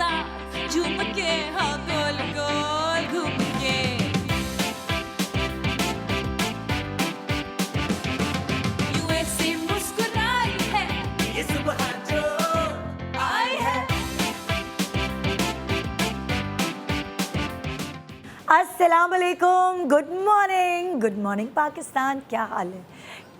साथ झूम के हाँ गोल गोल घूम के यूं ऐसे मुस्कुराई है ये सुबह जो आई है। अस्सलाम वालेकुम, गुड मॉर्निंग पाकिस्तान। क्या हाल है,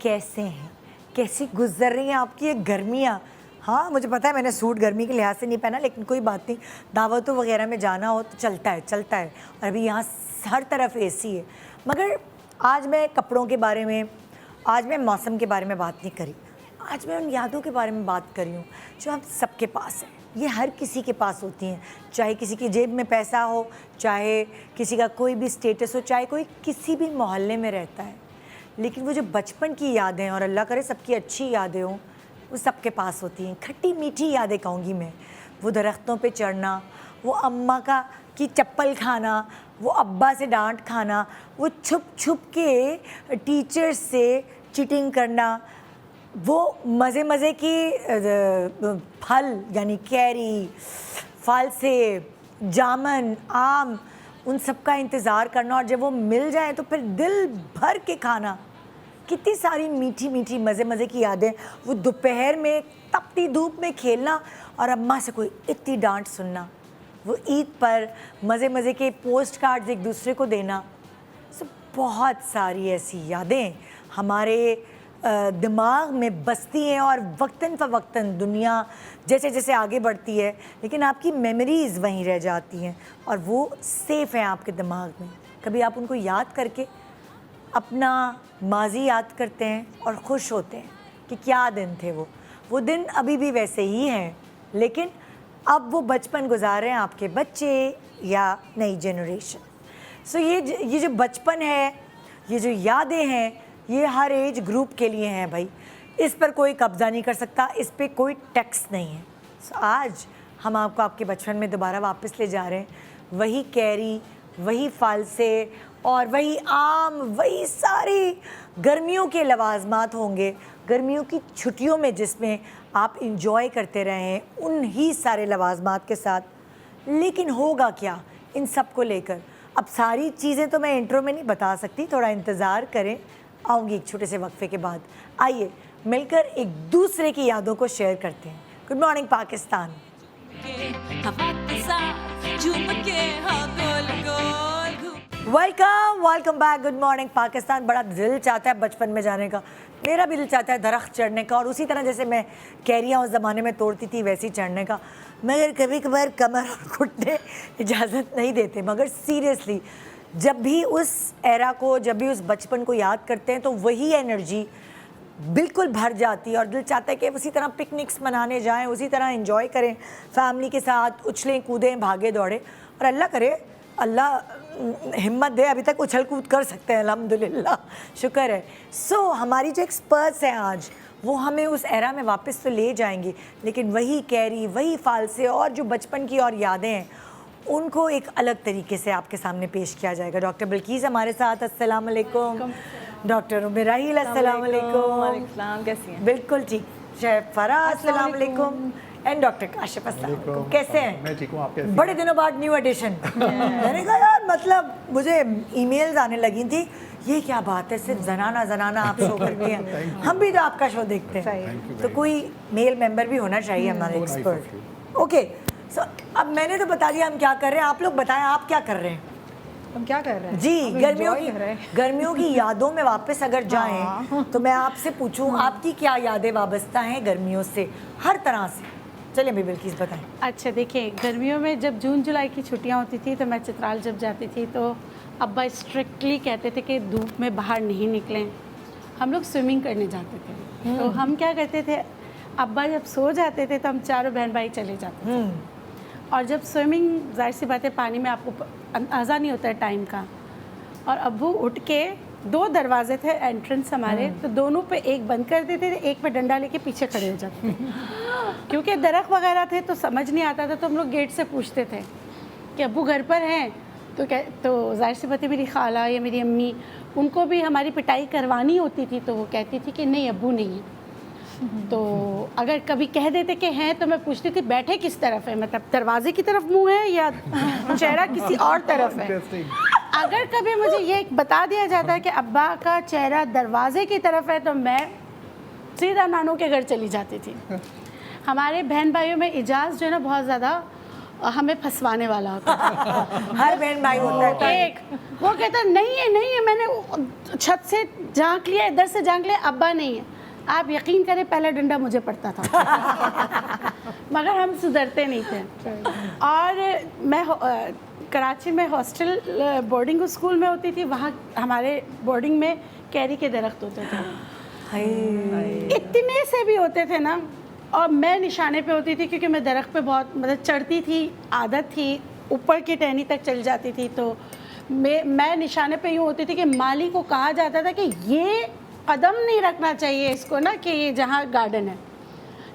कैसे हैं, कैसी गुजर रही हैं आपकी ये गर्मियाँ? हाँ मुझे पता है मैंने सूट गर्मी के लिहाज से नहीं पहना, लेकिन कोई बात नहीं, दावतों वगैरह में जाना हो तो चलता है। और अभी यहाँ हर तरफ एसी है। मगर आज मैं कपड़ों के बारे में, आज मैं मौसम के बारे में बात नहीं करी, आज मैं उन यादों के बारे में बात कर रही हूँ जो हम सबके पास है। ये हर किसी के पास होती हैं, चाहे किसी की जेब में पैसा हो, चाहे किसी का कोई भी स्टेटस हो, चाहे कोई किसी भी मोहल्ले में रहता है, लेकिन वो जो बचपन की यादें, और अल्लाह करे सबकी अच्छी यादें हों, वो सबके पास होती हैं। खट्टी मीठी यादें कहूँगी मैं। वो दरख्तों पे चढ़ना, वो अम्मा की चप्पल खाना, वो अब्बा से डांट खाना, वो छुप छुप के टीचर्स से चीटिंग करना, वो मज़े की फल यानी कैरी, फल से जामन, आम, उन सब का इंतज़ार करना, और जब वो मिल जाए तो फिर दिल भर के खाना। कितनी सारी मीठी मीठी मज़े की यादें। वो दोपहर में तपती धूप में खेलना और अम्मा से कोई इतनी डांट सुनना। वो ईद पर मज़े के पोस्ट कार्ड्स एक दूसरे को देना। सब बहुत सारी ऐसी यादें हमारे दिमाग में बसती हैं, और वक्तन फ़वक्तन दुनिया जैसे जैसे आगे बढ़ती है, लेकिन आपकी मेमोरीज़ वहीं रह जाती हैं और वो सेफ़ हैं आपके दिमाग में। कभी आप उनको याद करके अपना माजी याद करते हैं और खुश होते हैं कि क्या दिन थे वो दिन अभी भी वैसे ही हैं, लेकिन अब वो बचपन गुजार रहे हैं आपके बच्चे या नई जनरेशन। सो ये जो बचपन है, ये जो यादें हैं, ये हर एज ग्रुप के लिए हैं भाई। इस पर कोई कब्ज़ा नहीं कर सकता, इस पर कोई टैक्स नहीं है। सो आज हम आपको आपके बचपन में दोबारा वापस ले जा रहे हैं। वही कैरी, वही फल से, और वही आम, वही सारी गर्मियों के लवाजमात होंगे, गर्मियों की छुट्टियों में जिसमें आप इंजॉय करते रहे हैं उन ही सारे लवाजमात के साथ। लेकिन होगा क्या इन सब को लेकर? अब सारी चीज़ें तो मैं इंट्रो में नहीं बता सकती, थोड़ा इंतज़ार करें, आऊँगी एक छोटे से वक्फे के बाद। आइए मिलकर एक दूसरे की यादों को शेयर करते हैं। Good morning Pakistan. हवा के साथ झूम के हाँ गोल गोल घूम। Welcome back. Good morning Pakistan. बड़ा दिल चाहता है बचपन में जाने का, मेरा भी दिल चाहता है दरख्त चढ़ने का, और उसी तरह जैसे मैं कैरियाँ उस ज़माने में तोड़ती थी वैसी चढ़ने का, मगर कभी कभार कमर और घुटने इजाज़त नहीं देते। मगर सीरियसली जब भी उस एरा को, जब भी उस बचपन को याद करते हैं तो वही एनर्जी बिल्कुल भर जाती है, और दिल चाहता है कि उसी तरह पिकनिक्स मनाने जाएं, उसी तरह एंजॉय करें फैमिली के साथ, उछलें कूदें भागे दौड़े। और अल्लाह करे, अल्लाह हिम्मत दे, अभी तक उछल कूद कर सकते हैं अल्हम्दुलिल्लाह, शुक्र है। सो हमारी जो एक्सपर्ट्स हैं आज, वो हमें उस एरा में वापस तो ले जाएंगी, लेकिन वही कैरी, वही फालसे और जो बचपन की और यादें हैं उनको एक अलग तरीके से आपके सामने पेश किया जाएगा। डॉक्टर बिल्कीस हमारे साथ, अस्सलाम वालेकुम। डॉक्टर उमेराहिल, अस्सलाम वालेकुम। कैसी हैं? बिल्कुल ठीक। शेफ फराज, अस्सलाम वालेकुम। एंड डॉक्टर काशिफ, अस्सलाम वालेकुम। कैसे हैं? मैं ठीक हूँ, आप कैसे हैं? बड़े दिनों बाद न्यू एडिशन। मैंने कहा यार, मतलब मुझे ईमेल्स आने लगी थी, ये क्या बात है, सिर्फ जनाना आप शो करती हैं, हम भी तो आपका शो देखते हैं, तो कोई मेल मेंबर भी होना चाहिए हमारे एक्सपर्ट। ओके, सो अब मैंने तो बता दिया हम क्या कर रहे हैं, आप लोग बताएं आप क्या कर रहे हैं? हम क्या कर रहे हैं जी, हम गर्मियों की यादों में वापस अगर जाएं तो मैं आपसे पूछूं आपकी क्या यादें वाबस्ता हैं गर्मियों से, हर तरह से? चलिए अभी बिल्किस बताएं। अच्छा देखिए, गर्मियों में जब जून जुलाई की छुट्टियां होती थी तो मैं चित्राल जब जाती थी तो अब्बा स्ट्रिक्टली कहते थे कि धूप में बाहर नहीं निकलें। हम लोग स्विमिंग करने जाते थे, तो हम क्या करते थे, अब्बा जब सो जाते थे तो हम चारों बहन भाई चले जाते थे। और जब स्विमिंग, जाहिर सी बात है पानी में आपको अंदाज़ा नहीं होता है टाइम का, और अब्बू उठ के, दो दरवाजे थे एंट्रेंस हमारे, तो दोनों पे एक बंद कर देते थे, एक पे डंडा लेके पीछे खड़े हो जाते थे। क्योंकि दरख्त वगैरह थे तो समझ नहीं आता था, तो हम लोग गेट से पूछते थे कि अब्बू घर पर हैं, तो जाहिर सी बात है मेरी खाला या मेरी अम्मी, उनको भी हमारी पिटाई करवानी होती थी, तो वो कहती थी कि नहीं अब्बू नहीं है। तो अगर कभी कह देते कि हैं तो मैं पूछती थी बैठे किस तरफ है, मतलब दरवाजे की तरफ मुंह है या चेहरा किसी और तरफ है। अगर कभी मुझे ये बता दिया जाता है कि अब्बा का चेहरा दरवाजे की तरफ है तो मैं सीधा नानू के घर चली जाती थी। हमारे बहन भाइयों में इजाज़ जो है ना बहुत ज़्यादा हमें फंसवाने वाला होता है। हर बहन भाई होता है एक वो कहता नहीं है, मैंने छत से झांक लिया, इधर से झांक लिया, अब्बा नहीं है। आप यकीन करें पहला डंडा मुझे पड़ता था मगर हम सुधरते नहीं थे। और मैं कराची में हॉस्टल बोर्डिंग स्कूल में होती थी, वहाँ हमारे बोर्डिंग में कैरी के दरख्त होते थे, इतने से भी होते थे ना। और मैं निशाने पे होती थी क्योंकि मैं दरख्त पे बहुत मतलब चढ़ती थी, आदत थी, ऊपर की टहनी तक चल जाती थी। तो मैं निशाने पे यूँ होती थी कि माली को कहा जाता था कि ये कदम नहीं रखना चाहिए इसको ना, कि ये जहाँ गार्डन है।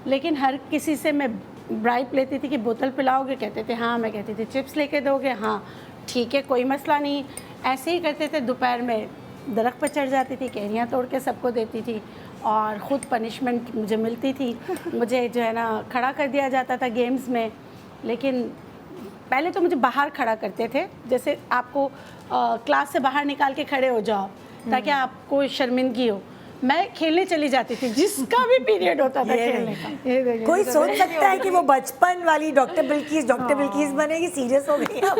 लेकिन हर किसी से मैं ब्राइब लेती थी कि बोतल पिलाओगे, कहते थे हाँ। मैं कहती थी चिप्स लेके दोगे, हाँ ठीक है कोई मसला नहीं। ऐसे ही करते थे। दोपहर में दरख्त पर चढ़ जाती थी, कैरियाँ तोड़ के सबको देती थी और ख़ुद पनिशमेंट मुझे मिलती थी। मुझे जो है ना खड़ा कर दिया जाता था गेम्स में। लेकिन पहले तो मुझे बाहर खड़ा करते थे, जैसे आपको क्लास से बाहर निकाल के खड़े हो जाओ ताकि आपको शर्मिंदगी हो। मैं खेलने चली जाती थी, जिसका भी पीरियड होता था खेलने का। कोई सोच सकता है कि वो बचपन वाली डॉक्टर बिल्किस बनेगी, सीरियस हो गई आप।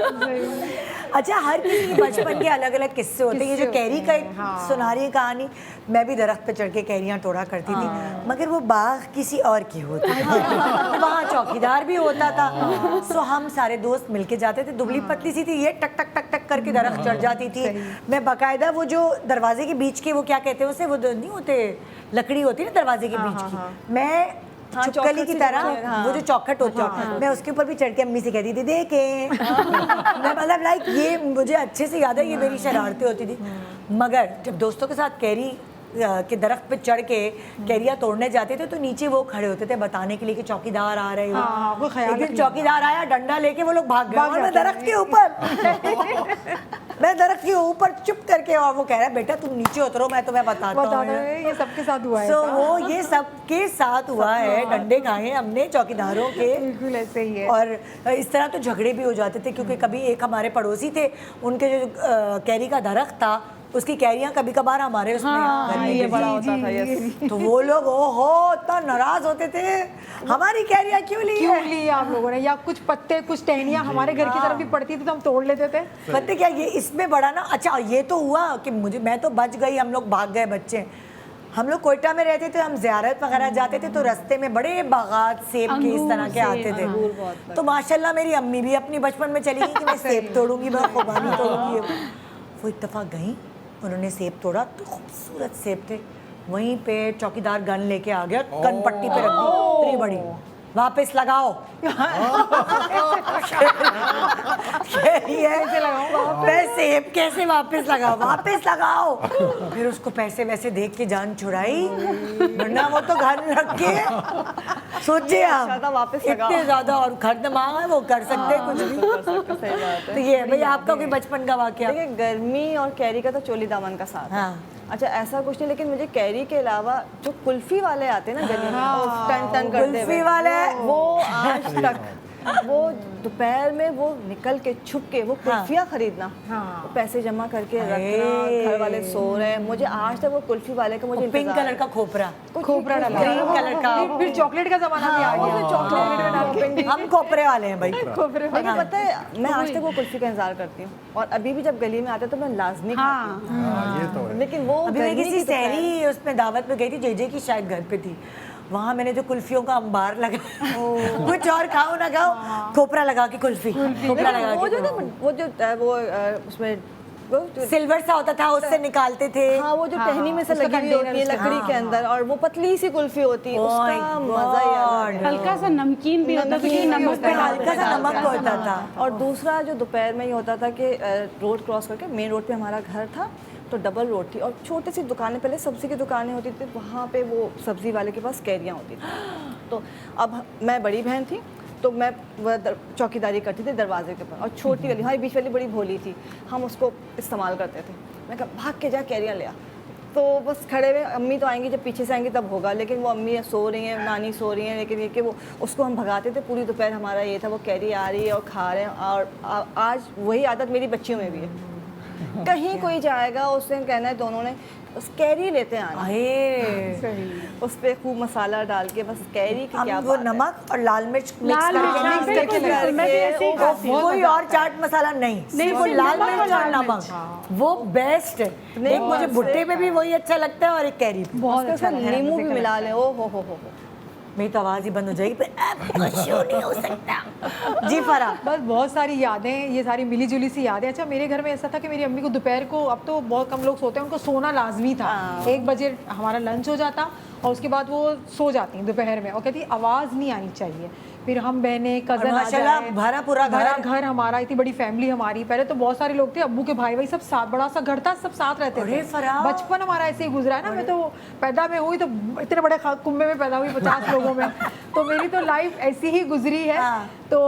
अच्छा, हर किसी के बचपन के अलग अलग किस्से होते हैं। ये जो कैरी का एक सुना रही है कहानी, मैं भी दरख्त पे चढ़ के कैरियाँ तोड़ा करती थी, मगर वो बाग किसी और की होती थी। वहाँ चौकीदार भी होता था। सो हम सारे दोस्त मिलके जाते थे। दुबली पतली सी थी, ये टक टक टक टक करके दरख्त चढ़ जाती थी। मैं बाकायदा वो जो दरवाजे के बीच के वो क्या कहते हैं उसे, वो नहीं होते, लकड़ी होती है ना दरवाजे के बीच की, मैं चुपकली की तरह वो जो चौखट होती है, मैं उसके ऊपर भी चढ़ के अम्मी से कहती थी देखे। मैं मतलब लाइक ये मुझे अच्छे से याद है, ये मेरी शरारतें होती थी। मगर जब दोस्तों के साथ कैरी के दरख्त पे चढ़ के कैरियाँ तोड़ने जाते थे तो नीचे वो खड़े होते थे बताने के लिए कि चौकीदार आ रहे हो। एक दिन चौकीदार आया, डंडा लेके वो लोग भाग गए और मैं दरख्त के ऊपर मैं दरख्त के ऊपर चुप करके, और वो कह रहा है बेटा तुम नीचे उतरो, मैं तुम्हें बताता हूँ। ये सबके साथ हुआ है। सो वो ये सबके साथ हुआ है, डंडे खाए हमने चौकीदारों के। बिल्कुल ऐसे ही है। और इस तरह तो झगड़े भी हो जाते थे क्योंकि कभी एक हमारे पड़ोसी थे, उनके जो कैरी का दरख्त था उसकी कैरियाँ कभी कभार हमारे उसमें घर में ये बड़ा गिरती। होता था, यस। तो वो लोग ओहो इतना नाराज होते थे, हमारी कैरियाँ क्यों ली आप लोगों ने, या कुछ पत्ते कुछ टहनियाँ हमारे घर की तरफ भी पड़ती थी तो हम तोड़ लेते थे। पता क्या ये इसमें बड़ा ना, अच्छा ये तो हुआ कि मैं तो बच गई, हम लोग भाग गए बच्चे। हम लोग कोयटा में रहते थे, हम ज़ियारत वगैरह जाते थे तो रास्ते में बड़े बागात सेब के इस तरह के आते थे। तो माशाल्लाह मेरी अम्मी भी अपनी बचपन में चली गई कि मैं सेब तोड़ूंगी, मैं खुबानी तोड़ूंगी। वो इत्तेफाक गई, उन्होंने सेब तोड़ा तो खूबसूरत सेब थे। वहीं पे चौकीदार गन लेके आ गया, गन पट्टी पे रख दी, इतनी बड़ी, वापस लगाओ। मैं सेब कैसे वापस लगाओ, वापस लगाओ। फिर उसको पैसे वैसे देख के जान छुड़ाई, वरना वो तो घर रख के सोचे आप वापस इतने ज्यादा, और घर दिमाग है वो कर सकते हैं कुछ भी। तो ये भाई आपका कोई बचपन का वाकया? देखिए गर्मी और कैरी का तो चोली दामन का साथ है। हाँ। अच्छा ऐसा कुछ नहीं, लेकिन मुझे कैरी के अलावा जो कुल्फी वाले आते हैं ना गली में, वो टन टन करते हुए, कुल्फी वाले वो आज तक वो दोपहर में वो निकल के छुप के वो कुल्फियाँ खरीदना, वो पैसे जमा करके रखना, घर वाले सो रहे हैं, मुझे आज तक वो कुल्फी वाले का मुझे पिंक कलर का खोपरा, खोपरा डाला, ग्रीन कलर का, फिर चॉकलेट का जमाना भी आ गया। चॉकलेट हम खोपरे वाले हैं भाई। लेकिन पता है मैं आज तक वो कुल्फी का इंतजार करती हूँ, और अभी भी जब गली में आते तो मैं लाजमी खाती हूँ। लेकिन वो अभी मैं किसी शहरी उसमें दावत में गई थी, जेजे की शायद घर पे थी, वहाँ मैंने जो कुल्फियों का अंबार लगा, कुछ और खाओ ना खाओ, खोपरा लगा के कुल्फी, खोपरा लगा वो के, जो वो उसमें वो जो सिल्वर सा होता था उससे निकालते थे। हाँ वो जो टहनी में से लगी हुई होती है लकड़ी के अंदर, और वो पतली सी कुल्फी होती है, उसका मजा ही अलग है। हल्का सा नमकीन भी होता था कि नमक पे हल्का सा नमक होता था। और दूसरा जो दोपहर में ये होता था कि रोड क्रॉस करके मेन रोड पे हमारा घर था, तो डबल रोड थी और छोटी सी दुकानें, पहले सब्ज़ी की दुकानें होती थी, वहाँ पे वो सब्ज़ी वाले के पास कैरियाँ होती थी। तो अब मैं बड़ी बहन थी तो मैं चौकीदारी करती थी दरवाजे के ऊपर, और छोटी वाली, हाँ बीच वाली बड़ी भोली थी, हम उसको इस्तेमाल करते थे। मैं कहा भाग के जा कैरियाँ ले आ, तो बस खड़े हुए, अम्मी तो आएंगी जब पीछे से आएंगी तब होगा, लेकिन वो अम्मी सो रही हैं, नानी सो रही हैं, लेकिन ये कि वो उसको हम भगाते थे पूरी दोपहर। हमारा ये था वो कैरी आ रही है और खा रहे हैं, और आज वही आदत मेरी बच्चियों में भी है। कहीं कोई जाएगा उसने कहना है दोनों ने बस कैरी लेते आना, उस पर खूब मसाला डाल के बस कैरी की क्या वो बात है। नमक और लाल मिर्च मिक्स लाल मिर्च, करके हाँ, बिल्कुल, बिल्कुल, मैं भी ऐसे ही खाती हूँ। कोई और चाट मसाला नहीं, सिर्फ वो सिर्फ लाल नमक मिर्च और और लाल नमक, वो बेस्ट है। एक मुझे भुट्टे पे भी वही अच्छा लगता है और एक कैरी पे। बहुत अच्छा, नींबू भी मिला ले। ओ हो। मेरी तो आवाज़ ही बंद हो जाएगी, फिर अब कुछ शो नहीं हो सकता। जी फरा, बस बहुत सारी यादें, ये सारी मिली जुली सी यादें। अच्छा, मेरे घर में ऐसा था कि मेरी अम्मी को दोपहर को, अब तो बहुत कम लोग सोते हैं, उनको सोना लाजमी था। 1 बजे हमारा लंच हो जाता और उसके बाद वो सो जाती हैं दोपहर में, और कहती आवाज़ नहीं आनी चाहिए। फिर हम बहनें कज़न आ माशाल्लाह जाए, भरा पूरा घर हमारा, इतनी बड़ी फैमिली हमारी। पहले तो बहुत सारे लोग थे, अब्बू के भाई सब साथ, बड़ा सा घर था, सब साथ रहते अरे थे। फराह। बचपन हमारा ऐसे ही गुजरा है ना। मैं तो पैदा में हुई तो इतने बड़े कुंबे में पैदा हुई 50 लोगों में, तो मेरी तो लाइफ ऐसी ही गुजरी है। तो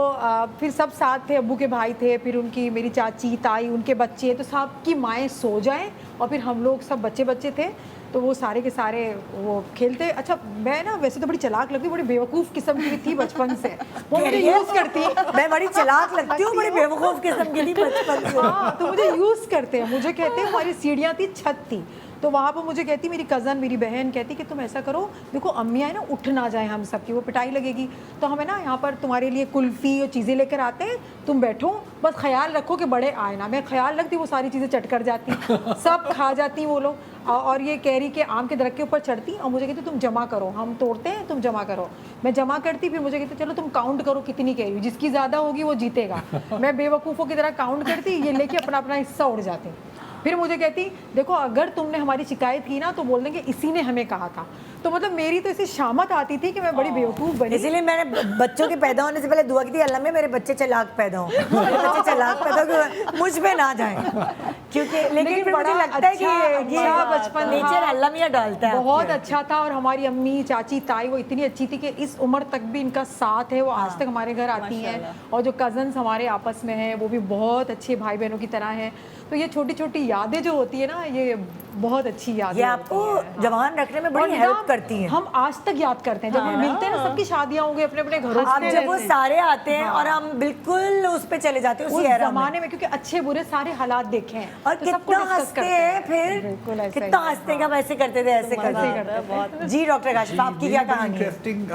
फिर सब साथ थे, अब्बू के भाई थे, फिर उनकी मेरी चाची ताई उनके बच्चे, तो सबकी माएँ सो जाएं और फिर हम लोग सब बच्चे थे, तो वो सारे के सारे वो खेलते। अच्छा, मैं ना वैसे तो बड़ी चालाक लगती, बड़ी बेवकूफ़ किस्म की थी बचपन से, वो मुझे यूज़ करती। मैं बड़ी चालाक लगती हूँ, बड़ी बेवकूफ़ किस्म की थी बचपन से। हाँ, तो मुझे यूज़ करते हैं, मुझे कहते हैं हमारी सीढ़ियाँ थी, छत थी, तो वहाँ पर मुझे कहती, मेरी कज़न मेरी बहन कहती कि तुम ऐसा करो, देखो अम्मी आए ना, उठ ना जाए हम सबकी, वो पिटाई लगेगी, तो हमें ना यहाँ पर तुम्हारे लिए कुल्फ़ी और चीज़ें लेकर आते हैं, तुम बैठो, बस ख्याल रखो कि बड़े आए ना। मैं ख्याल रखती, वो सारी चीज़ें चट कर जाती, सब खा जाती वो लोग। और ये कैरी के आम के दरख्त के ऊपर चढ़ती और मुझे कहती तुम जमा करो, हम तोड़ते हैं, तुम जमा करो। मैं जमा करती, फिर मुझे कहते चलो तुम काउंट करो कितनी कैरी, जिसकी ज़्यादा होगी वो जीतेगा। मैं बेवकूफ़ों की तरह काउंट करती, ये लेके अपना अपना हिस्सा उड़ जाते। फिर मुझे कहती देखो अगर तुमने हमारी शिकायत की ना तो बोल देंगे इसी ने हमें कहा था। तो मतलब मेरी तो ऐसी शामत आती थी कि मैं बड़ी बेवकूफ़ बनी। इसीलिए मैंने बच्चों के पैदा होने से पहले दुआ की थी, अल्लाह में मेरे बच्चे चालाक पैदा हो, मेरे बच्चे चालाक पैदा हो, मुझ पे ना जाए, क्योंकि लेकिन फिर मुझे लगता है कि ये बचपन नेचर अल्लाह मियाँ डालता है। बहुत अच्छा था। और हमारी अम्मी चाची ताई वो इतनी अच्छी थी कि इस उम्र तक भी इनका साथ है, वो आज तक हमारे घर आती हैं। और जो कज़न्स हमारे आपस में हैं वो भी बहुत अच्छे भाई बहनों की तरह हैं। तो ये छोटी छोटी यादें जो होती है ना, ये बहुत अच्छी यादें, ये आपको जवान रखने में बड़ी हेल्प करती हैं। हम आज तक याद करते हैं जब हम मिलते हैं ना, सबकी शादियां होंगी अपने अपने घरों अब से, जब वो सारे आते हैं और हम बिल्कुल उस पे चले जाते हैं उस उसी era में। जमाने में, क्योंकि अच्छे बुरे सारे हालात देखे हैं और तो सबको कितना discuss हंसते करते हैं बिल्कुल फिर, ऐसा कितना ही है। हंसते हैं कि हम ऐसे करते थे, ऐसे करते थे। जी डॉक्टर काशिफ, आपकी क्या कहानी है? इंटरेस्टिंग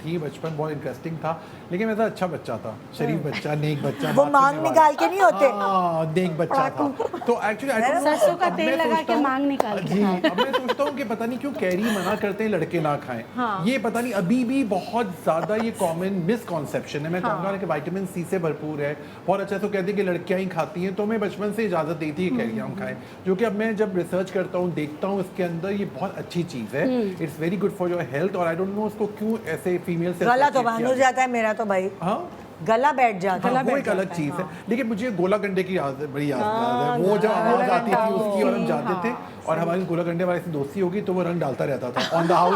थी, बचपन बहुत इंटरेस्टिंग था, लेकिन मैं तो अच्छा बच्चा था, शरीफ बच्चा, नेक बच्चा। वो मांग निकाल के नहीं होते? हाँ, नेक बच्चा था। तो एक्चुअली सरसों का तेल लगा के मांग निकाल के। जी, अब मैं सोचता हूँ कि पता नहीं क्यों कैरी मना करते हैं लड़के ना खाएं। ये पता नहीं अभी भी बहुत ज़्यादा ये कॉमन मिसकॉन्सेप्शन है। मैं कहूँगा कि विटामिन सी से भरपूर है, बहुत अच्छा। तो कहते हैं कि लड़कियाँ ही खाती हैं, तो मैं बचपन से इजाज़त दी थी कैरियाँ हम खाएं, जो कि अब मैं जब रिसर्च करता हूँ देखता हूँ इसके अंदर ये बहुत अच्छी चीज़ है, it's very good for your health. और आई डोंट नो उसको क्यों ऐसे फीमेल से गला तो बंद हो जाता है मेरा तो भाई, हाँ गला बैठ जाता है। हाँ, वो एक अलग चीज़ है। लेकिन मुझे गोला गंडे की याद बड़ी याद है, वो जब आवाज़ आती थी उसकी और हम जाते थे और हमारी गोला गंडे वाले से दोस्ती होगी तो वो रंग डालता रहता था ऑन द हाउस,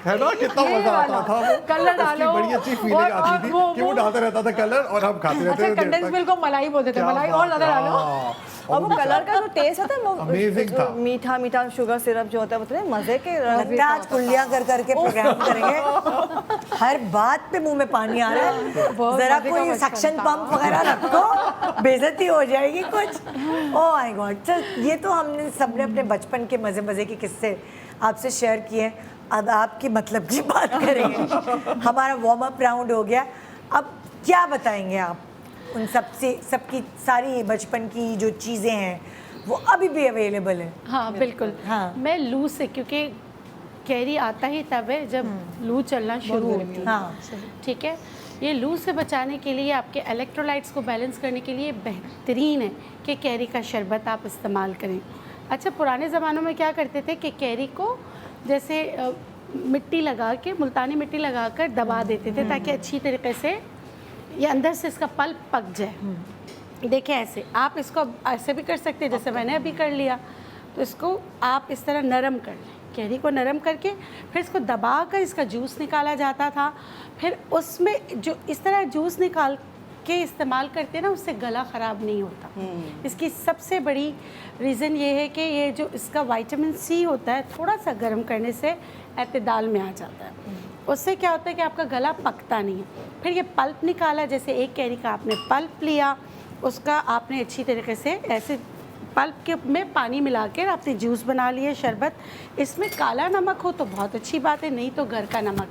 है ना, कितना मजा आता था वो, कलर उसकी डालो, बड़ी अच्छी फीलिंग आती थी कि वो डालता रहता था कलर और हम खाते रहते अच्छा, थे। कंडेंस मिल्क को मलाई बोलते थे, मलाई और ज़्यादा डालो। और वो कलर का जो टेस्ट होता है वो Amazing था। मीठा मीठा शुगर सिरप जो होता है, मतलब मजे के लगता है आज कुल्लियाँ कर करके प्रोग्राम करेंगे, हर बात पे मुंह में पानी आ रहा है। जरा मजे का कोई बचपन सक्शन था। पंप वगैरह रखो, बेइज्जती हो जाएगी कुछ। Oh my God. चल, ये तो हमने सबने अपने बचपन के मज़े मज़े के किस्से आपसे शेयर किए। अब आपकी मतलब की बात करेंगे। हमारा वार्म अप राउंड हो गया, अब क्या बताएंगे आप उन सबकी सारी बचपन की जो चीज़ें हैं वो अभी भी अवेलेबल है? हाँ बिल्कुल। हाँ। मैं लू से, क्योंकि कैरी आता ही तब है जब लू चलना शुरू होती है। हाँ। ठीक है, ये लू से बचाने के लिए, आपके इलेक्ट्रोलाइट्स को बैलेंस करने के लिए बेहतरीन है कि कैरी का शरबत आप इस्तेमाल करें। अच्छा, पुराने ज़मानों में क्या करते थे कि कैरी को जैसे मिट्टी लगा के, मुल्तानी मिट्टी लगा कर दबा देते थे ताकि अच्छी तरीके से ये अंदर से इसका पल्प पक जाए। देखिए ऐसे आप इसको ऐसे भी कर सकते हैं जैसे मैंने अभी कर लिया। तो इसको आप इस तरह नरम कर लें, कैरी को नरम करके फिर इसको दबा कर इसका जूस निकाला जाता था। फिर उसमें जो इस तरह जूस निकाल के इस्तेमाल करते हैं ना, उससे गला ख़राब नहीं होता। इसकी सबसे बड़ी रीज़न ये है कि ये जो इसका विटामिन सी होता है, थोड़ा सा गर्म करने से एतदाल में आ जाता है। उससे क्या होता है कि आपका गला पकता नहीं है। फिर ये पल्प निकाला, जैसे एक कैरी का आपने पल्प लिया, उसका आपने अच्छी तरीके से ऐसे पल्प के में पानी मिला कर आपने जूस बना लिया, शरबत। इसमें काला नमक हो तो बहुत अच्छी बात है, नहीं तो घर का नमक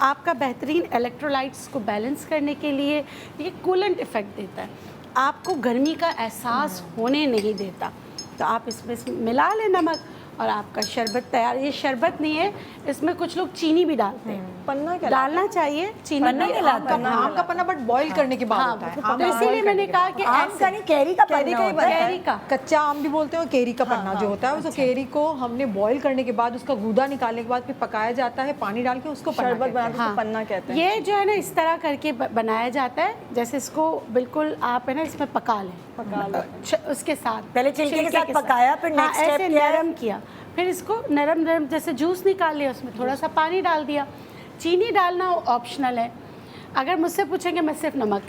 आपका बेहतरीन इलेक्ट्रोलाइट्स को बैलेंस करने के लिए ये कूलेंट इफ़ेक्ट देता है, आपको गर्मी का एहसास होने नहीं देता। तो आप इसमें मिला लें नमक और आपका शरबत तैयार। ये शरबत नहीं है, इसमें कुछ लोग चीनी भी डालते हैं। पन्ना क्या डालना चाहिए, चीनी पन्ना भी नहीं लाते। आम का पन्ना बट बॉईल करने के बाद हाँ, होता है। तो आम का इसीलिए boil मैंने करने के कहा बाद। कि आम का नहीं, कैरी का कैरी पन्ना का ही होता है। कैरी का कच्चा आम भी बोलते हैं और केरी का पन्ना जो होता है, उसको केरी को हमने बॉईल करने के बाद उसका गूदा निकालने के बाद फिर पकाया जाता है, पानी डाल के उसको पन्ना शरबत कहते हैं। बनाते हैं, पन्ना कहते हैं। ये जो है ना इस तरह करके बनाया जाता है, जैसे इसको बिल्कुल आप है ना इसमें पका लें उसके साथ, पहले छिलके के साथ पकाया, फिर हाँ, next step ऐसे क्या है? नरम किया, फिर इसको नरम नरम जैसे जूस निकाल लिया, उसमें थोड़ा सा पानी डाल दिया। चीनी डालना ऑप्शनल है, अगर मुझसे पूछेंगे मैं सिर्फ नमक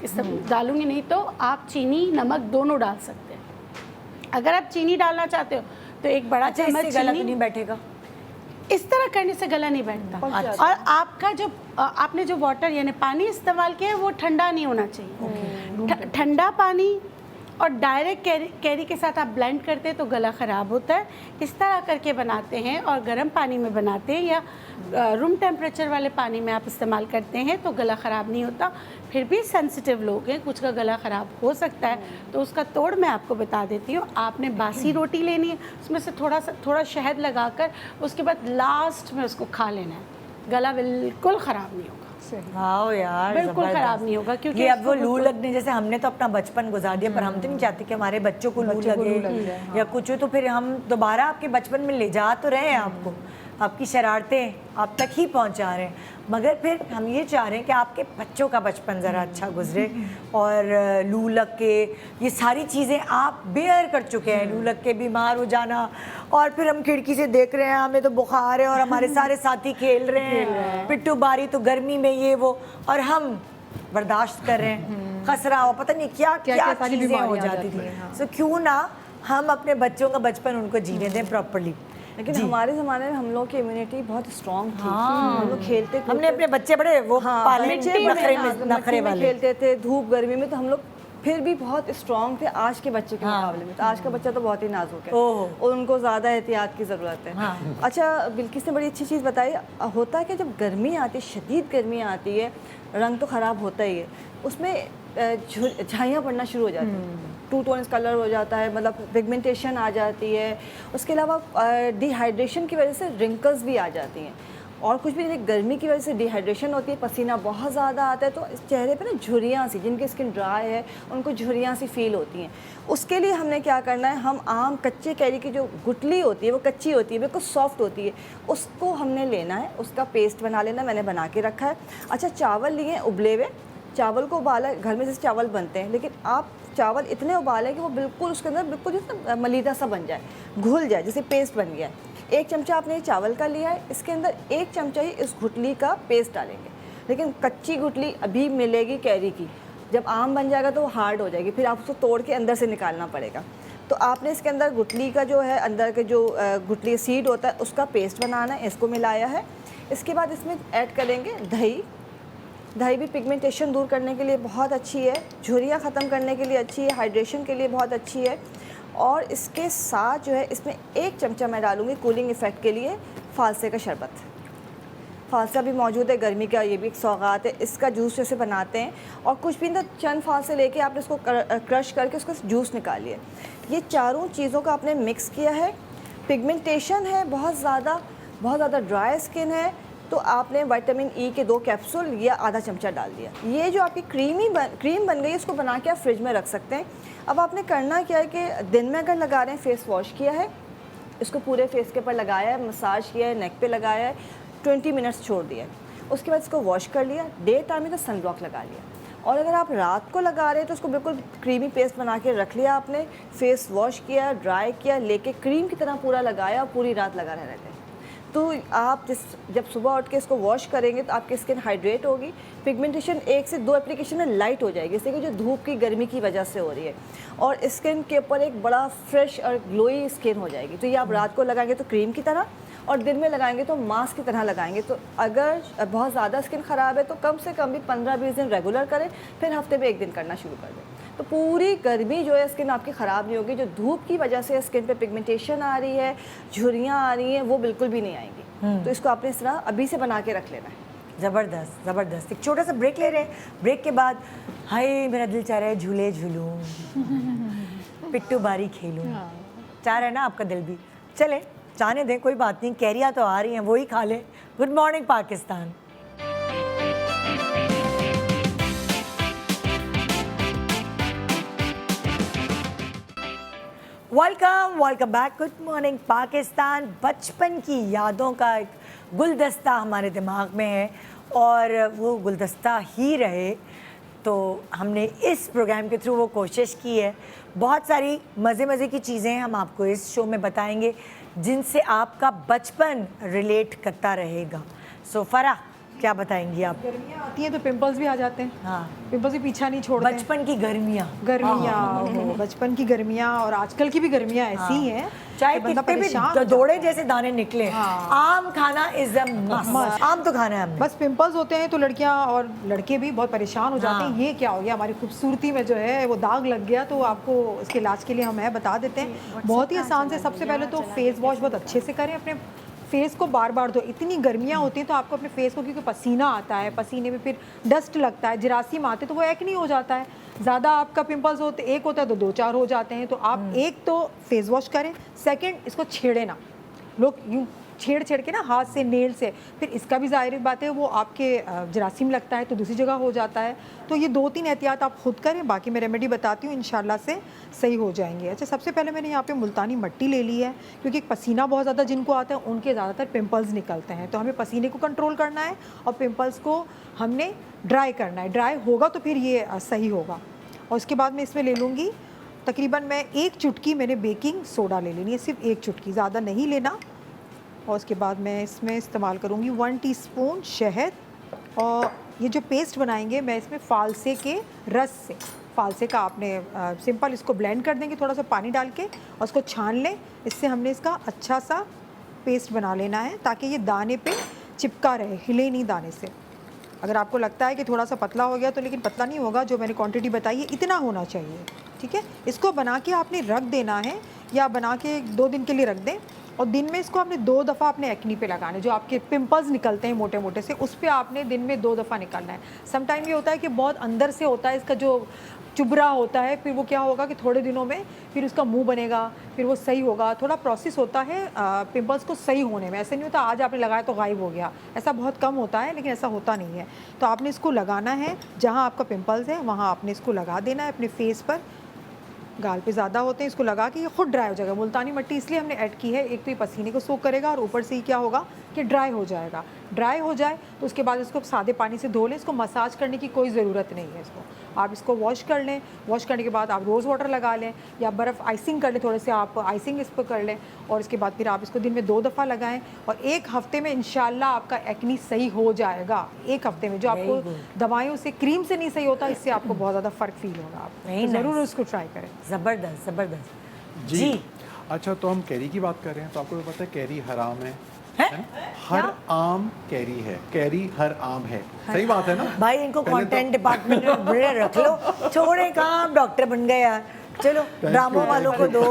डालूंगी, नहीं तो आप चीनी नमक दोनों डाल सकते हैं। अगर आप चीनी डालना चाहते हो तो एक बड़ा अच्छा, चम्मच इससे गला तो चीनी, नहीं बैठेगा? इस तरह करने से गला नहीं बैठता। और आपका जो आपने जो वाटर यानी पानी इस्तेमाल किया है वो ठंडा नहीं होना चाहिए। ठंडा पानी और डायरेक्ट कैरी के साथ आप ब्लेंड करते हैं तो गला ख़राब होता है। इस तरह करके बनाते हैं और गर्म पानी में बनाते हैं या रूम टेम्परेचर वाले पानी में आप इस्तेमाल करते हैं तो गला ख़राब नहीं होता। फिर भी सेंसिटिव लोग हैं, कुछ का गला ख़राब हो सकता है, तो उसका तोड़ मैं आपको बता देती हूँ। आपने बासी रोटी लेनी है, उसमें से थोड़ा शहद लगाकर उसके बाद लास्ट में उसको खा लेना है, गला बिल्कुल ख़राब नहीं होगा। वाओ यार, बिल्कुल जबरदस्त। ख़राब नहीं होगा, क्योंकि ये अब वो लू लगने, जैसे हमने तो अपना बचपन गुजार दिया, पर हम तो नहीं चाहते कि हमारे बच्चों को लू लगे या कुछ हो, तो फिर हम दोबारा आपके बचपन में ले जा तो रहे हैं आपको, आपकी शरारतें आप तक ही पहुंचा रहे हैं, मगर फिर हम ये चाह रहे हैं कि आपके बच्चों का बचपन ज़रा अच्छा गुजरे और लू लग के ये सारी चीज़ें आप बेयर कर चुके हैं, लू लग के बीमार हो जाना, और फिर हम खिड़की से देख रहे हैं हमें तो बुखार है और हमारे सारे साथी खेल रहे हैं, पिट्टू बारी तो गर्मी में ये वो, और हम बर्दाश्त कर रहे हैं, खसरा हो, पता नहीं क्या क्या क्या सारी चीज़ें हो बीमारियां जाती आ जाती थी। हैं, हाँ। सो क्यों ना हम अपने बच्चों का बचपन उनको जीने दें प्रॉपर्ली। लेकिन हमारे ज़माने में हम लोग की इम्यूनिटी बहुत स्ट्रॉन्ग थी। हम लोग खेलते थे, हमने अपने बच्चे बड़े वो पाले मिट्टी नखरे में, में, हाँ, नखरे मिट्टी में वाले। खेलते थे, धूप गर्मी में, तो हम लोग फिर भी बहुत स्ट्रॉन्ग थे आज के बच्चे के मुकाबले में। तो आज का बच्चा तो बहुत ही नाजुक है ओह। और उनको ज़्यादा एहतियात की ज़रूरत है। अच्छा, बिल्किस ने बड़ी अच्छी चीज़ बताई। होता है कि जब गर्मी आती है, शदीद गर्मी आती है, रंग तो ख़राब होता ही है, उसमें झाइयाँ पड़ना शुरू हो जाती हैं, टू टोन्स कलर हो जाता है, मतलब पिगमेंटेशन आ जाती है। उसके अलावा डिहाइड्रेशन की वजह से रिंकल्स भी आ जाती हैं, और कुछ भी नहीं, गर्मी की वजह से डिहाइड्रेशन होती है, पसीना बहुत ज़्यादा आता है, तो इस चेहरे पे ना झुर्रियाँ सी, जिनकी स्किन ड्राई है उनको झुर्रियाँ सी फील होती हैं। उसके लिए हमने क्या करना है, हम आम कच्चे कैरी की जो गुठली होती है वो कच्ची होती है, बिल्कुल सॉफ्ट होती है, उसको हमने लेना है, उसका पेस्ट बना लेना, मैंने बना के रखा है। अच्छा, चावल लिए उबले हुए, चावल को उबाला, घर में जैसे चावल बनते हैं, लेकिन आप चावल इतने उबालें कि वो बिल्कुल उसके अंदर बिल्कुल जैसे मलीदा सा बन जाए, घुल जाए, जैसे पेस्ट बन गया है। 1 चमचा आपने चावल का लिया है, इसके अंदर 1 चमचा ही इस गुठली का पेस्ट डालेंगे। लेकिन कच्ची गुठली अभी मिलेगी कैरी की, जब आम बन जाएगा तो वो हार्ड हो जाएगी, फिर आप उसको तोड़ के अंदर से निकालना पड़ेगा। तो आपने इसके अंदर गुठली का जो है, अंदर के जो गुठली सीड होता है उसका पेस्ट बनाना है, इसको मिलाया है। इसके बाद इसमें ऐड करेंगे दही। दही भी पिगमेंटेशन दूर करने के लिए बहुत अच्छी है, झुर्रियाँ ख़त्म करने के लिए अच्छी है, हाइड्रेशन के लिए बहुत अच्छी है। और इसके साथ जो है, इसमें 1 चमचा मैं डालूँगी कूलिंग इफ़ेक्ट के लिए फालसे का शरबत। फालसा भी मौजूद है, गर्मी का ये भी एक सौगात है। इसका जूस जैसे बनाते हैं, और कुछ भी ना चंद फालसे लेके आपने इसको क्रश करके उसका जूस निकालिए। ये चारों चीज़ों का आपने मिक्स किया है। पिगमेंटेशन है बहुत ज़्यादा ड्राई स्किन है, तो आपने विटामिन ई के 2 कैप्सूल या आधा चमचा डाल दिया। ये जो आपकी क्रीम बन गई, इसको बना के आप फ्रिज में रख सकते हैं। अब आपने करना क्या है कि दिन में अगर लगा रहे हैं, फेस वॉश किया है, इसको पूरे फेस के ऊपर लगाया है, मसाज किया है, नेक पे लगाया है, 20 मिनट्स छोड़ दिया है, उसके बाद इसको वॉश कर लिया। डे टाइम में तो सनब्लॉक लगा लिया, और अगर आप रात को लगा रहे हैं तो उसको बिल्कुल क्रीमी पेस्ट बना के रख लिया आपने, फेस वॉश किया, ड्राई किया, लेके क्रीम की तरह पूरा लगाया और पूरी रात लगा रहते हैं। तो आप जब सुबह उठ के इसको वॉश करेंगे तो आपकी स्किन हाइड्रेट होगी, पिगमेंटेशन 1 से 2 एप्लीकेशन में लाइट हो जाएगी, जैसे कि जो धूप की गर्मी की वजह से हो रही है, और स्किन के ऊपर एक बड़ा फ्रेश और ग्लोई स्किन हो जाएगी। तो ये आप रात को लगाएंगे तो क्रीम की तरह, और दिन में लगाएंगे तो मास्क की तरह लगाएंगे। तो अगर बहुत ज़्यादा स्किन ख़राब है तो कम से कम भी 15-20 दिन रेगुलर करें, फिर हफ्ते में 1 दिन करना शुरू कर दें। तो पूरी गर्मी जो है स्किन आपकी ख़राब नहीं होगी। जो धूप की वजह से स्किन पे पिगमेंटेशन आ रही है, झुर्रियाँ आ रही हैं, वो बिल्कुल भी नहीं आएंगी। तो इसको आपने इस तरह अभी से बना के रख लेना है। ज़बरदस्त ज़बरदस्त। एक छोटा सा ब्रेक ले रहे हैं, ब्रेक के बाद हाय मेरा दिल चाह रहा है झूले झूलूं, पिट्टू बारी खेलूं, चाह रहा है ना आपका दिल भी। चले जाने दें, कोई बात नहीं, कैरियाँ तो आ रही हैं, वही खा लें। Good morning Pakistan. Welcome back. Good morning Pakistan. बचपन की यादों का एक गुलदस्ता हमारे दिमाग में है और वो गुलदस्ता ही रहे, तो हमने इस प्रोग्राम के थ्रू वो कोशिश की है। बहुत सारी मज़े की चीज़ें हम आपको इस शो में बताएंगे जिनसे आपका बचपन रिलेट करता रहेगा। सो फराह, क्या बताएंगी आप? गर्मियाँ आती हैं तो पिंपल्स भी आ जाते हैं। हाँ, पिंपल्स भी पीछा नहीं छोड़ते। बचपन की गर्मियाँ बचपन की गर्मियाँ और आजकल की भी गर्मियाँ ऐसी ही हैं, चाहे बंदा कितने भी परेशान हो दौड़े जैसे दाने निकले, हाँ। आम खाना इज अ मस्ट। आम तो खाना है हमने। बस पिंपल्स होते हैं तो लड़कियां और लड़के भी बहुत परेशान हो जाते हैं। ये क्या हो गया, हमारी खूबसूरती में जो है वो दाग लग गया। तो आपको इसके इलाज के लिए हम बता देते हैं, बहुत ही आसान से। सबसे पहले तो फेस वॉश बहुत अच्छे से करें, अपने फेस को बार बार धो। इतनी गर्मियाँ होती हैं तो आपको अपने फेस को, क्योंकि पसीना आता है, पसीने में फिर डस्ट लगता है, जरासीम आते हैं, तो वो एक्ने हो जाता है। ज़्यादा आपका पिंपल्स होते, एक होता है तो 2-4 हो जाते हैं। तो आप एक तो फेस वॉश करें, सेकंड इसको छेड़े ना। लोग यूँ छेड़ के ना हाथ से, नेल से, फिर इसका भी ज़ाहिर बात है वो आपके जरासीम लगता है तो दूसरी जगह हो जाता है। तो ये 2-3 एहतियात आप खुद करें, बाकी मैं रेमेडी बताती हूँ, इंशाल्लाह से सही हो जाएंगे। अच्छा, सबसे पहले मैंने यहाँ पे मुल्तानी मिट्टी ले ली है, क्योंकि पसीना बहुत ज़्यादा जिनको आता है उनके ज़्यादातर पिंपल्स निकलते हैं। तो हमें पसीने को कंट्रोल करना है और पिंपल्स को हमने ड्राई करना है। ड्राई होगा तो फिर ये सही होगा। और उसके बाद मैं इसमें ले लूँगी तकरीबन, मैं 1 चुटकी मैंने बेकिंग सोडा ले लेनी है, सिर्फ 1 चुटकी, ज़्यादा नहीं लेना। और उसके बाद मैं इसमें इस्तेमाल करूँगी 1 टीस्पून शहद। और ये जो पेस्ट बनाएंगे मैं इसमें फालसे के रस से, फालसे का आपने सिंपल इसको ब्लेंड कर देंगे थोड़ा सा पानी डाल के, और उसको छान लें। इससे हमने इसका अच्छा सा पेस्ट बना लेना है ताकि ये दाने पे चिपका रहे, हिले नहीं दाने से। अगर आपको लगता है कि थोड़ा सा पतला हो गया तो, लेकिन पतला नहीं होगा, जो मैंने क्वांटिटी बताई है इतना होना चाहिए। ठीक है, इसको बना के आपने रख देना है, या बना के 2 दिन के लिए रख दें। और दिन में इसको आपने 2 दफ़ा अपने एक्नी पे लगाना है। जो आपके पिंपल्स निकलते हैं मोटे मोटे से, उस पर आपने दिन में 2 दफ़ा निकालना है। समटाइम ये होता है कि बहुत अंदर से होता है, इसका जो चुभरा होता है, फिर वो क्या होगा कि थोड़े दिनों में फिर उसका मुंह बनेगा, फिर वो सही होगा। थोड़ा प्रोसेस होता है पिंपल्स को सही होने में। ऐसे नहीं होता आज आपने लगाया तो गायब हो गया, ऐसा बहुत कम होता है, लेकिन ऐसा होता नहीं है। तो आपने इसको लगाना है, जहाँ आपका पिंपल्स है वहाँ आपने इसको लगा देना है अपने फेस पर। गाल पे ज़्यादा होते हैं, इसको लगा के ये खुद ड्राई हो जाएगा। मुल्तानी मिट्टी इसलिए हमने ऐड की है, एक तो ये पसीने को सोख करेगा और ऊपर से ही क्या होगा कि ड्राई हो जाएगा। ड्राई हो जाए तो उसके बाद इसको सादे पानी से धो लें। इसको मसाज करने की कोई ज़रूरत नहीं है। इसको आप इसको वॉश कर लें। वॉश करने के बाद आप रोज़ वाटर लगा लें या बर्फ़ आइसिंग कर लें, थोड़े से आप आइसिंग इस पर कर लें। और इसके बाद फिर आप इसको दिन में 2 दफ़ा लगाएं और 1 हफ़्ते में इंशाल्लाह आपका एक्नी सही हो जाएगा। 1 हफ़्ते में, जो आपको दवाइयों से, क्रीम से नहीं सही होता, इससे आपको बहुत ज़्यादा फ़र्क फील होगा। आप ज़रूर उसको ट्राई करें। ज़बरदस्त ज़बरदस्त जी। अच्छा, तो हम कैरी की बात कर रहे हैं, तो आपको पता है कैरी हराम है? हर आम कैरी है, कैरी हर आम है। सही बात है ना भाई? इनको कंटेंट डिपार्टमेंट में बड़े रख लो, छोड़े काम, डॉक्टर बन गए यार। चलो ड्रामों वालों को दो,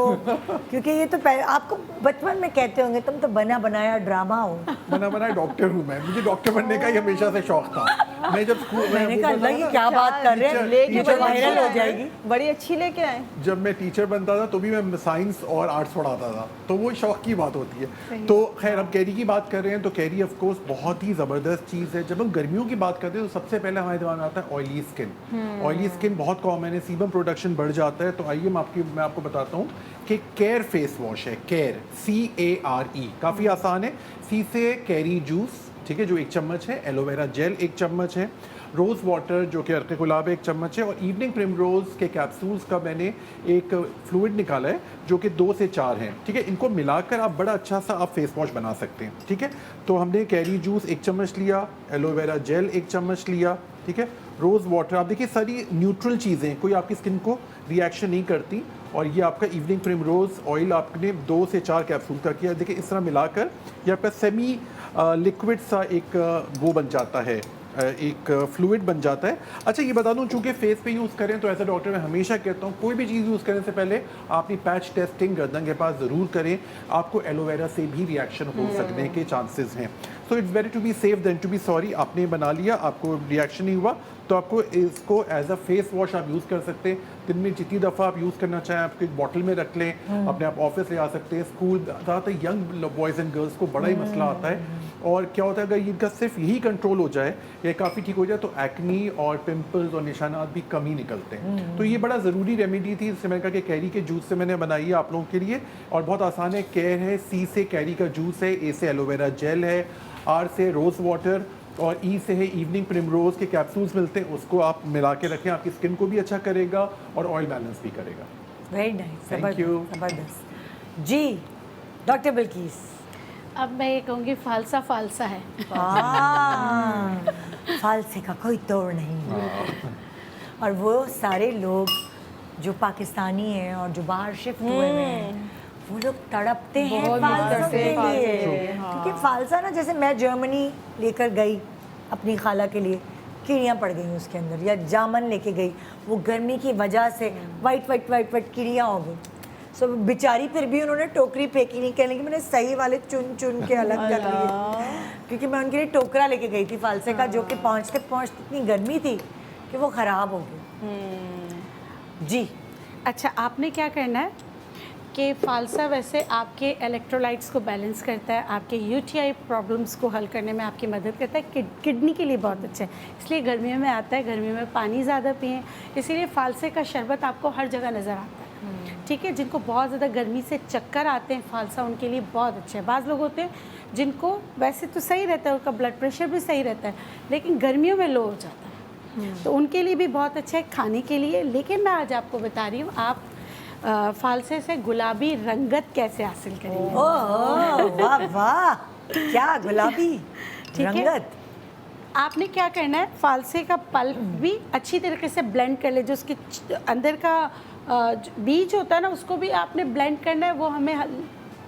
क्योंकि ये तो आपको बचपन में कहते होंगे तुम तो बना बनाया ड्रामा हो। बना बनाया डॉक्टर हूँ मैं, मुझे डॉक्टर बनने का ही हमेशा से शौक था। मैं जब स्कूल, मैंने कहा अल्लाह ये क्या बात कर रहे हैं, लेके ये तो वायरल हो जाएगी। बड़ी अच्छी लेके आए। जब मैं टीचर बनता था तो भी मैं साइंस और आर्ट्स पढ़ाता था, तो वो शौक की बात होती है। तो खैर, अब कैरी की बात कर रहे हैं, तो कैरी ऑफ कोर्स बहुत ही ज़बरदस्त चीज़ है। जब हम गर्मियों की बात करते हैं तो सबसे पहले हमारे दिमाग में आता है ऑयली स्किन। ऑयली स्किन बहुत कॉमन है, सीबम प्रोडक्शन बढ़ जाता है। तो आइए मैं आपको बताता हूँ कि केयर फेस वॉश है। केयर, CARE, काफ़ी आसान है। सी से कैरी जूस, ठीक है, जो 1 चम्मच है, एलोवेरा जेल 1 चम्मच है, रोज़ वाटर जो कि अर्क गुलाब 1 चम्मच है, और इवनिंग प्रिमरोज़ के कैप्सूल्स का मैंने एक फ्लूइड निकाला है जो कि 2 से 4 हैं, ठीक है। इनको मिलाकर आप बड़ा अच्छा सा आप फेस वॉश बना सकते हैं, ठीक है। तो हमने कैरी जूस 1 चम्मच लिया, एलोवेरा जेल 1 चम्मच लिया, ठीक है, रोज़ वाटर। आप देखिए सारी न्यूट्रल चीज़ें, कोई आपकी स्किन को रिएक्शन नहीं करती। और ये आपका इवनिंग प्रिमरोज़ ऑयल आपने 2 से 4 कैप्सूल का किया। देखिए इस तरह मिलाकर ये आपका सेमी लिक्विड सा एक वो बन जाता है, एक फ्लूइड बन जाता है। अच्छा ये बता दूं, चूंकि फेस पे यूज़ करें तो एज अ डॉक्टर मैं हमेशा कहता हूँ कोई भी चीज़ यूज़ करने से पहले आप अपनी पैच टेस्टिंग गर्दन के पास ज़रूर करें। आपको एलोवेरा से भी रिएक्शन हो सकने के चांसेस हैं। So it's better to be safe than to be sorry. आपने बना लिया, आपको रिएक्शन नहीं हुआ, तो आपको इसको एज अ फेस वॉश आप यूज़ कर सकते हैं। दिन में जितनी दफ़ा आप यूज़ करना चाहें आपको एक बॉटल में रख लें, अपने आप ऑफिस ले आ सकते हैं। स्कूल ज़्यादातर यंग बॉयज़ एंड गर्ल्स को बड़ा ही मसला आता है, और क्या होता है अगर इनका सिर्फ यही कंट्रोल हो जाए या काफ़ी ठीक हो जाए तो एक्नी और पिंपल्स और निशानात भी कम ही निकलते हैं। तो ये बड़ा ज़रूरी रेमेडी थी, इससे मैंने कहा कि कैरी के जूस से मैंने बनाई है आप लोगों के लिए, और बहुत आसान है। कैर है, सी से कैरी का जूस है, ए से एलोवेरा जेल है, आर से रोज़ वाटर, और ई से है इवनिंग प्रिमरोज़ के कैप्सूल्स मिलते हैं, उसको आप मिला के रखें। आपकी स्किन को भी अच्छा करेगा और ऑयल बैलेंस भी करेगा। Very nice, Thank you. जबरदस्त जी। डॉक्टर बिल्किस, अब मैं ये कहूँगी फालसा फालसा है। फालसे का कोई तोड़ नहीं। और वो सारे लोग जो पाकिस्तानी हैं और जो बाहर शिफ्ट हुए हुए हैं, वो लोग तड़पते हैं बहुत फालसों तड़पते के हैं फालसे लिए। के, हाँ। क्योंकि फालसा ना, जैसे मैं जर्मनी लेकर गई अपनी खाला के लिए, कीड़ियाँ पड़ गई उसके अंदर, या जामन लेके गई, वो गर्मी की वजह से white white white white Kidiyan हो गई। सो बेचारी फिर भी उन्होंने टोकरी फेंकी नहीं, कहने कि मैंने सही वाले चुन चुन के अलग कर लिए, क्योंकि मैं उनके लिए टोकरा लेके गई थी फालसे का, जो कि पहुँचते पहुँचते इतनी गर्मी थी कि वो ख़राब हो गई। जी। अच्छा, आपने क्या करना है कि फालसा वैसे आपके इलेक्ट्रोलाइट्स को बैलेंस करता है, आपके यूटीआई प्रॉब्लम्स को हल करने में आपकी मदद करता है, किडनी के लिए बहुत अच्छा है, इसलिए गर्मियों में आता है। गर्मियों में पानी ज़्यादा पिएं, इसीलिए फालसे का शरबत आपको हर जगह नज़र आता है, ठीक है। जिनको बहुत ज़्यादा गर्मी से चक्कर आते हैं, फालसा उनके लिए बहुत अच्छा है। बाज़ लोग होते हैं जिनको वैसे तो सही रहता है, उनका ब्लड प्रेशर भी सही रहता है, लेकिन गर्मियों में लो हो जाता है, तो उनके लिए भी बहुत अच्छा है खाने के लिए। लेकिन मैं आज आपको बता रही हूँ आप फालसे से गुलाबी रंगत कैसे हासिल करेंगे। ओह वाह वाह, क्या गुलाबी ठीक है। रंगत। आपने क्या करना है, फालसे का पल्प भी अच्छी तरीके से ब्लेंड कर ले, जो उसके अंदर का जो बीज होता है ना, उसको भी आपने ब्लेंड करना है, वो हमें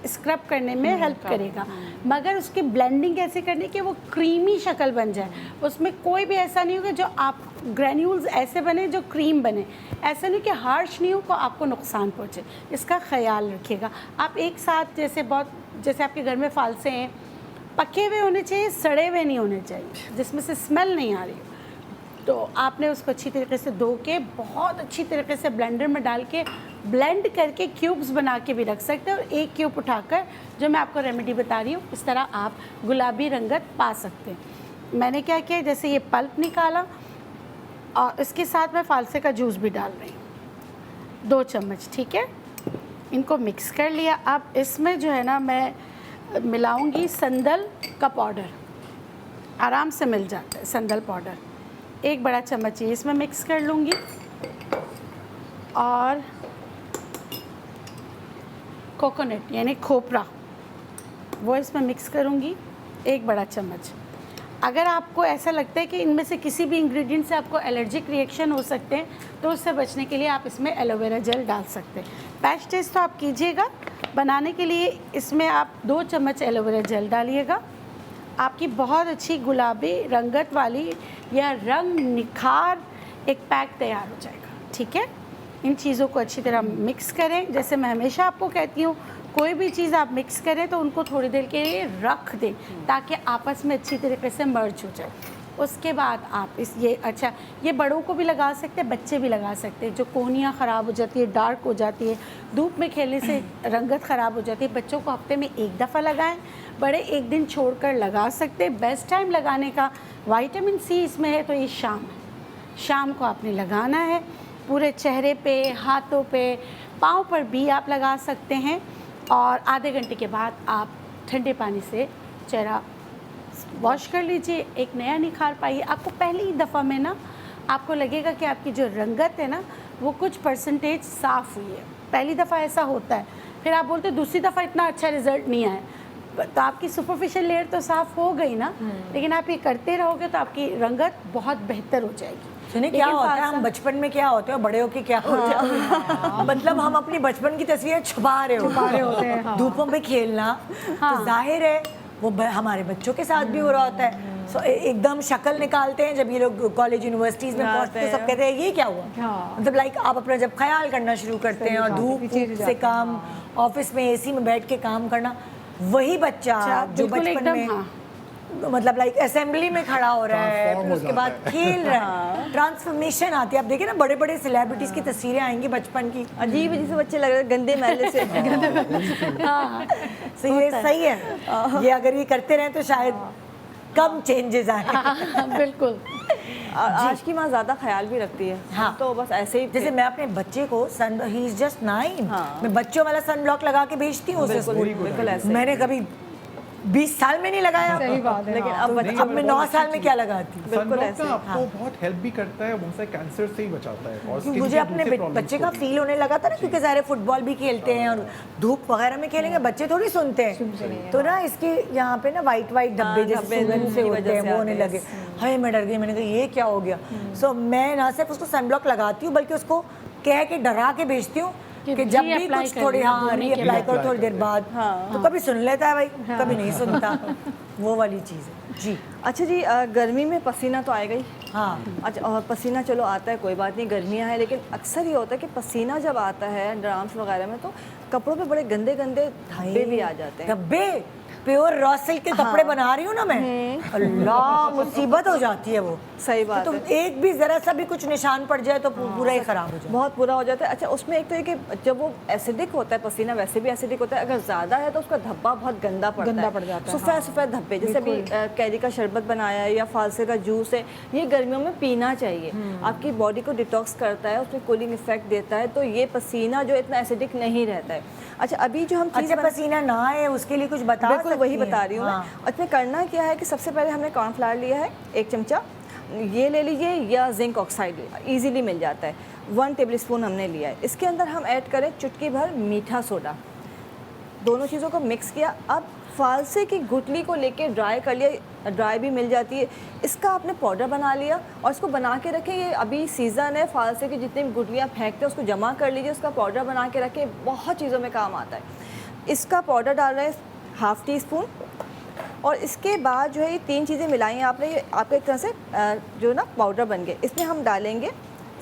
स्क्रब करने में हेल्प करेगा। मगर उसकी ब्लेंडिंग कैसे करनी कि वो क्रीमी शक्ल बन जाए, उसमें कोई भी ऐसा नहीं होगा जो आप ग्रैन्यूल्स ऐसे बने जो क्रीम बने, ऐसा नहीं कि हार्श नहीं हो को आपको नुकसान पहुँचे, इसका ख्याल रखिएगा। आप एक साथ जैसे आपके घर में फालसे हैं, पके हुए होने चाहिए, सड़े हुए नहीं होने चाहिए, जिसमें से स्मेल नहीं आ रही हो। तो आपने उसको अच्छी तरीके से धो के बहुत अच्छी तरीके से ब्लेंडर में डाल के ब्लेंड करके क्यूब्स बना के भी रख सकते हैं, और एक क्यूब उठाकर जो मैं आपको रेमेडी बता रही हूँ इस तरह आप गुलाबी रंगत पा सकते हैं। मैंने क्या किया, जैसे ये पल्प निकाला और इसके साथ मैं फालसे का जूस भी डाल रही हूँ 2 चम्मच, ठीक है। इनको मिक्स कर लिया। अब इसमें जो है ना मैं मिलाऊंगी संदल का पाउडर, आराम से मिल जाता है संदल पाउडर, 1 बड़ा चम्मच ये इसमें मिक्स कर लूँगी, और कोकोनट यानी खोपरा वो इसमें मिक्स करूँगी 1 बड़ा चम्मच। अगर आपको ऐसा लगता है कि इनमें से किसी भी इंग्रेडिएंट से आपको एलर्जिक रिएक्शन हो सकते हैं, तो उससे बचने के लिए आप इसमें एलोवेरा जेल डाल सकते हैं। पैच टेस्ट तो आप कीजिएगा। बनाने के लिए इसमें आप 2 चम्मच एलोवेरा जेल डालिएगा। आपकी बहुत अच्छी गुलाबी रंगत वाली या रंग निखार एक पैक तैयार हो जाएगा, ठीक है। इन चीज़ों को अच्छी तरह मिक्स करें। जैसे मैं हमेशा आपको कहती हूँ, कोई भी चीज़ आप मिक्स करें तो उनको थोड़ी देर के लिए रख दें ताकि आपस में अच्छी तरीके से मर्ज हो जाए। उसके बाद आप ये बड़ों को भी लगा सकते हैं, बच्चे भी लगा सकते हैं। जो कोहनियाँ ख़राब हो जाती है, डार्क हो जाती है, धूप में खेलने से रंगत ख़राब हो जाती है, बच्चों को हफ्ते में 1 दफ़ा लगाएं, बड़े 1 दिन छोड़कर लगा सकते हैं। बेस्ट टाइम लगाने का विटामिन सी इसमें है, तो ये शाम को आपने लगाना है। पूरे चेहरे पे, हाथों पे, पाँव पर भी आप लगा सकते हैं, और आधे घंटे के बाद आप ठंडे पानी से चेहरा वॉश कर लीजिए, एक नया निखार पाइए। आपको पहली दफ़ा में ना आपको लगेगा कि आपकी जो रंगत है ना वो कुछ परसेंटेज साफ़ हुई है। पहली दफ़ा ऐसा होता है, फिर आप बोलते दूसरी दफ़ा इतना अच्छा रिजल्ट नहीं आया, तो आपकी सुपरफिशियल लेयर तो साफ़ हो गई ना, लेकिन आप ये करते रहोगे तो आपकी रंगत बहुत बेहतर हो जाएगी। सुनिए क्या होता है, हम बचपन में क्या होते हैं, बड़े होके क्या होते हैं, मतलब हम अपनी बचपन की तस्वीरें छुपा रहे होते हैं। हाँ। धूपों में खेलना तो जाहिर है वो हमारे बच्चों के साथ भी हो रहा होता है। सो एकदम शक्ल निकालते हैं जब ये लोग कॉलेज यूनिवर्सिटीज में पहुंचते हैं, सब कहते हैं ये क्या हुआ, मतलब लाइक आप अपना जब ख्याल करना शुरू करते हैं और धूप से काम, ऑफिस में एसी में बैठ के काम करना, वही बच्चा जो बचपन में मतलब लाइक असेंबली में खड़ा हो रहा है, फिर उसके बाद खेल रहा है, ट्रांसफॉर्मेशन आती है। आप देखिए ना बड़े बड़े सेलिब्रिटीज की तस्वीरें आएंगी बचपन की, अजीब अजीब से बच्चे लग रहे हैं, गंदे मैले से। सो ये सही है, ये अगर ये करते रहे तो शायद कम चेंजेस आए। बिल्कुल। और आज की माँ ज़्यादा ख्याल भी रखती है। हाँ, तो बस ऐसे ही जैसे मैं अपने बच्चे को सन, ही इज जस्ट 9, मैं बच्चों वाला सन ब्लॉक लगा के भेजती हूँ उसे स्कूल। बिल्कुल ऐसे। मैंने कभी 20 साल में नहीं लगाया। सही बात है। लेकिन अब मैं 9 साल में क्या लगाती। बिल्कुल ऐसे। आपको बहुत हेल्प भी करता है, बहुत सारे कैंसर से ही बचाता है और skin मुझे के अपने दूसरे problems बच्चे का को भी। फील होने लगा था ना, क्योंकि सारे फुटबॉल भी खेलते हैं और धूप वगैरह में खेलेंगे, बच्चे थोड़ी सुनते हैं, तो ना इसके यहाँ पे ना वाइट वाइट धब्बे जैसे सुगंध से होते हैं, वो होने लगे। हाय मैं डर गई, मैंने कहा ये क्या हो गया। सो मैं ना सिर्फ उसको सनब्लॉक लगाती हूँ बल्कि उसको कह के डरा के भेजती हूँ कि जब भी कुछ थोड़ी रीअप्लाई करो थोड़ी देर बाद, तो कभी सुन लेता है भाई, कभी नहीं सुनता, वो वाली चीज़ है जी। अच्छा जी, गर्मी में पसीना तो आएगा ही। हाँ अच्छा, और पसीना चलो आता है, कोई बात नहीं, गर्मियाँ हैं, लेकिन अक्सर ये होता है कि पसीना जब आता है अंडर आर्म्स वगैरह में तो कपड़ों पे बड़े गंदे गंदे धब्बे भी आ जाते हैं। धब्बे, प्योर रॉ सिल्क के कपड़े बना रही हूँ ना मैं, अल्लाह मुसीबत हो जाती है वो। सही बात तो है। एक भी जरा सा भी कुछ निशान पड़ जाए तो पूरा ही खराब हो जाए, बहुत बुरा हो जाता है। अच्छा, उसमें एक तो ये कि जब वो एसिडिक होता है, पसीना वैसे भी एसिडिक होता है, अगर ज़्यादा है तो उसका धब्बा बहुत गंदा पड़ जाता है, सफ़ेद सफ़ेद धब्बे। जैसे अभी कैरी का शरबत बनाया है या फालसे का जूस है, ये गर्मियों में पीना चाहिए, आपकी बॉडी को डिटॉक्स करता है, उसमें कूलिंग इफेक्ट देता है, तो ये पसीना जो इतना एसिडिक नहीं रहता है। अच्छा, अभी जो हम चीज़ पसीना ना आए उसके लिए कुछ बता बिल्कुल वही सकती हैं? बता रही हूँ मैं। उसमें करना क्या है कि सबसे पहले हमने कॉर्नफ्लावर लिया है 1 चमचा, ये ले लीजिए, या जिंक ऑक्साइड इजीली मिल जाता है, 1 टेबलस्पून हमने लिया है। इसके अंदर हम ऐड करें चुटकी भर मीठा सोडा, दोनों चीज़ों को मिक्स किया। अब फालसे की गुठली को लेके ड्राई कर लिया, ड्राई भी मिल जाती है, इसका आपने पाउडर बना लिया और इसको बना के रखें। ये अभी सीज़न है, फालसे की जितनी भी गुठलियाँ फेंकते हैं उसको जमा कर लीजिए, उसका पाउडर बना के रखें, बहुत चीज़ों में काम आता है। इसका पाउडर डाल रहे हैं 1/2 टीस्पून, और इसके बाद जो है ये 3 चीज़ें मिलाई हैं आपने, ये आपके एक तरह से जो ना पाउडर बन गए। इसमें हम डालेंगे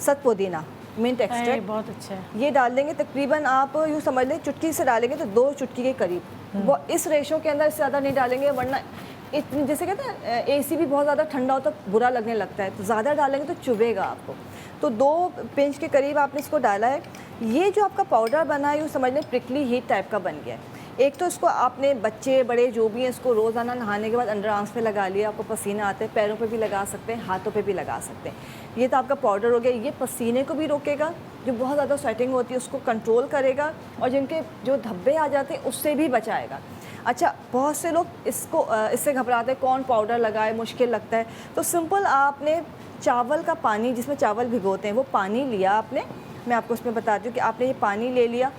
सत पुदीना, मिंट एक्सट्रैक्ट, बहुत अच्छा है। ये डाल देंगे, तकरीबन आप यूँ समझ लें चुटकी से डालेंगे तो 2 चुटकी के करीब, वो इस रेशो के अंदर, इससे ज़्यादा नहीं डालेंगे वरना इतनी, जैसे कहते हैं एसी भी बहुत ज़्यादा ठंडा हो तो बुरा लगने लगता है, तो ज़्यादा डालेंगे तो चुभेगा आपको। तो 2 पिंच के करीब आपने इसको डाला है। ये जो आपका पाउडर बना है यूँ समझ लें प्रिकली हीट टाइप का बन गया है। एक तो इसको आपने बच्चे बड़े जो भी हैं इसको रोज़ाना नहाने के बाद अंडर आर्म्स पे लगा लिया, आपको पसीना आता है, पैरों पे भी लगा सकते हैं, हाथों पे भी लगा सकते हैं। ये तो आपका पाउडर हो गया, ये पसीने को भी रोकेगा, जो बहुत ज़्यादा स्वेटिंग होती है उसको कंट्रोल करेगा, और जिनके जो धब्बे आ जाते हैं उससे भी बचाएगा। अच्छा, बहुत से लोग इससे घबराते हैं, कौन पाउडर लगाए, मुश्किल लगता है, तो सिंपल आपने चावल का पानी, जिसमें चावल भिगोते हैं, वो पानी लिया आपने, मैं आपको उसमें बताती हूँ कि आपने ये पानी ले लिया,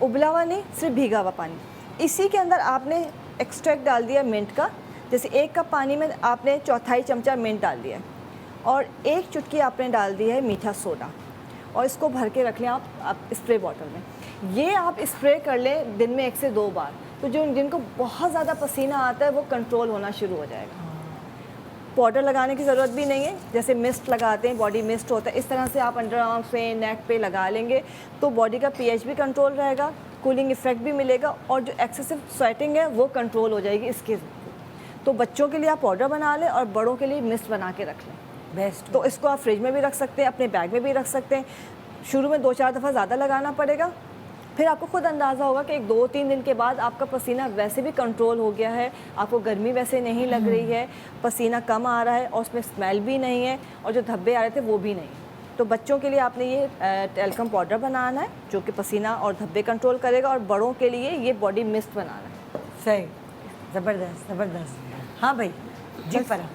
उबला हुआ नहीं, सिर्फ भीगा हुआ पानी, इसी के अंदर आपने एक्सट्रैक्ट डाल दिया मिंट का, जैसे 1 कप पानी में आपने 1/4 चमचा मिंट डाल दिया, और 1 चुटकी आपने डाल दी है मीठा सोडा, और इसको भर के रख लें आप स्प्रे बॉटल में। ये आप स्प्रे कर लें दिन में 1 से 2 बार, तो जो जिनको बहुत ज़्यादा पसीना आता है वो कंट्रोल होना शुरू हो जाएगा। पाउडर लगाने की ज़रूरत भी नहीं है, जैसे मिस्ट लगाते हैं, बॉडी मिस्ट होता है, इस तरह से आप अंडर आर्म्स पे, नेक पे लगा लेंगे तो बॉडी का pH भी कंट्रोल रहेगा, कूलिंग इफेक्ट भी मिलेगा, और जो एक्सेसिव स्वेटिंग है वो कंट्रोल हो जाएगी इसके। तो बच्चों के लिए आप पाउडर बना लें और बड़ों के लिए मिस्ट बना के रख लें, बेस्ट। तो इसको आप फ्रिज में भी रख सकते हैं, अपने बैग में भी रख सकते हैं। शुरू में 2-4 दफ़ा ज़्यादा लगाना पड़ेगा, फिर आपको खुद अंदाज़ा होगा कि 2-3 दिन के बाद आपका पसीना वैसे भी कंट्रोल हो गया है, आपको गर्मी वैसे नहीं लग रही है, पसीना कम आ रहा है, और उसमें स्मेल भी नहीं है, और जो धब्बे आ रहे थे वो भी नहीं। तो बच्चों के लिए आपने ये टेल्कम पाउडर बनाना है जो कि पसीना और धब्बे कंट्रोल करेगा, और बड़ों के लिए ये बॉडी मिस्ट बनाना है। सही, ज़बरदस्त ज़बरदस्त। हाँ भाई, जी फरा।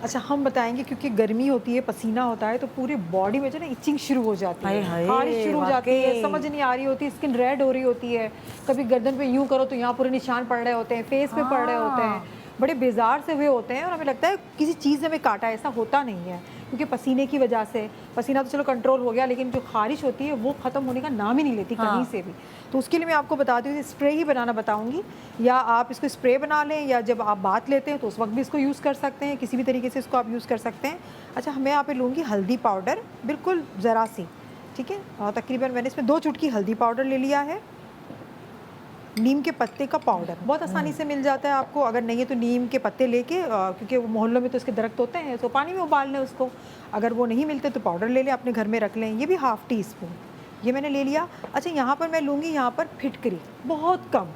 अच्छा हम बताएंगे, क्योंकि गर्मी होती है, पसीना होता है, तो पूरी बॉडी में जो ना इचिंग शुरू हो जाती हाय है, हाय, खारिश शुरू हो जाती है, वाकई। समझ नहीं आ रही होती, स्किन रेड हो रही होती है, कभी गर्दन पे यूं करो तो यहाँ पूरे निशान पड़ रहे होते हैं, फेस पे पड़ रहे होते हैं, बड़े बेजार से हुए होते हैं और हमें लगता है किसी चीज़ ने हमें काटा। ऐसा होता नहीं है, क्योंकि पसीने की वजह से, पसीना तो चलो कंट्रोल हो गया, लेकिन जो खारिश होती है वो ख़त्म होने का नाम ही नहीं लेती कहीं से भी। तो उसके लिए मैं आपको बताती हूँ, स्प्रे ही बनाना बताऊँगी, या आप इसको स्प्रे बना लें, या जब आप बात लेते हैं तो उस वक्त भी इसको यूज़ कर सकते हैं, किसी भी तरीके से इसको आप यूज़ कर सकते हैं। अच्छा मैं यहाँ पे लूँगी हल्दी पाउडर, बिल्कुल ज़रा सी, ठीक है, और तकरीबन मैंने इसमें 2 चुटकी हल्दी पाउडर ले लिया है। नीम के पत्ते का पाउडर बहुत आसानी से मिल जाता है आपको, अगर नहीं है तो नीम के पत्ते लेके, क्योंकि वो मोहल्लों में तो इसके दरख्त होते हैं, तो पानी में उबाल लें उसको, अगर वो नहीं मिलते तो पाउडर ले लें, अपने घर में रख लें। ये भी ½ टीस्पून ये मैंने ले लिया। अच्छा यहाँ पर मैं लूँगी यहाँ पर फिटकरी, बहुत कम,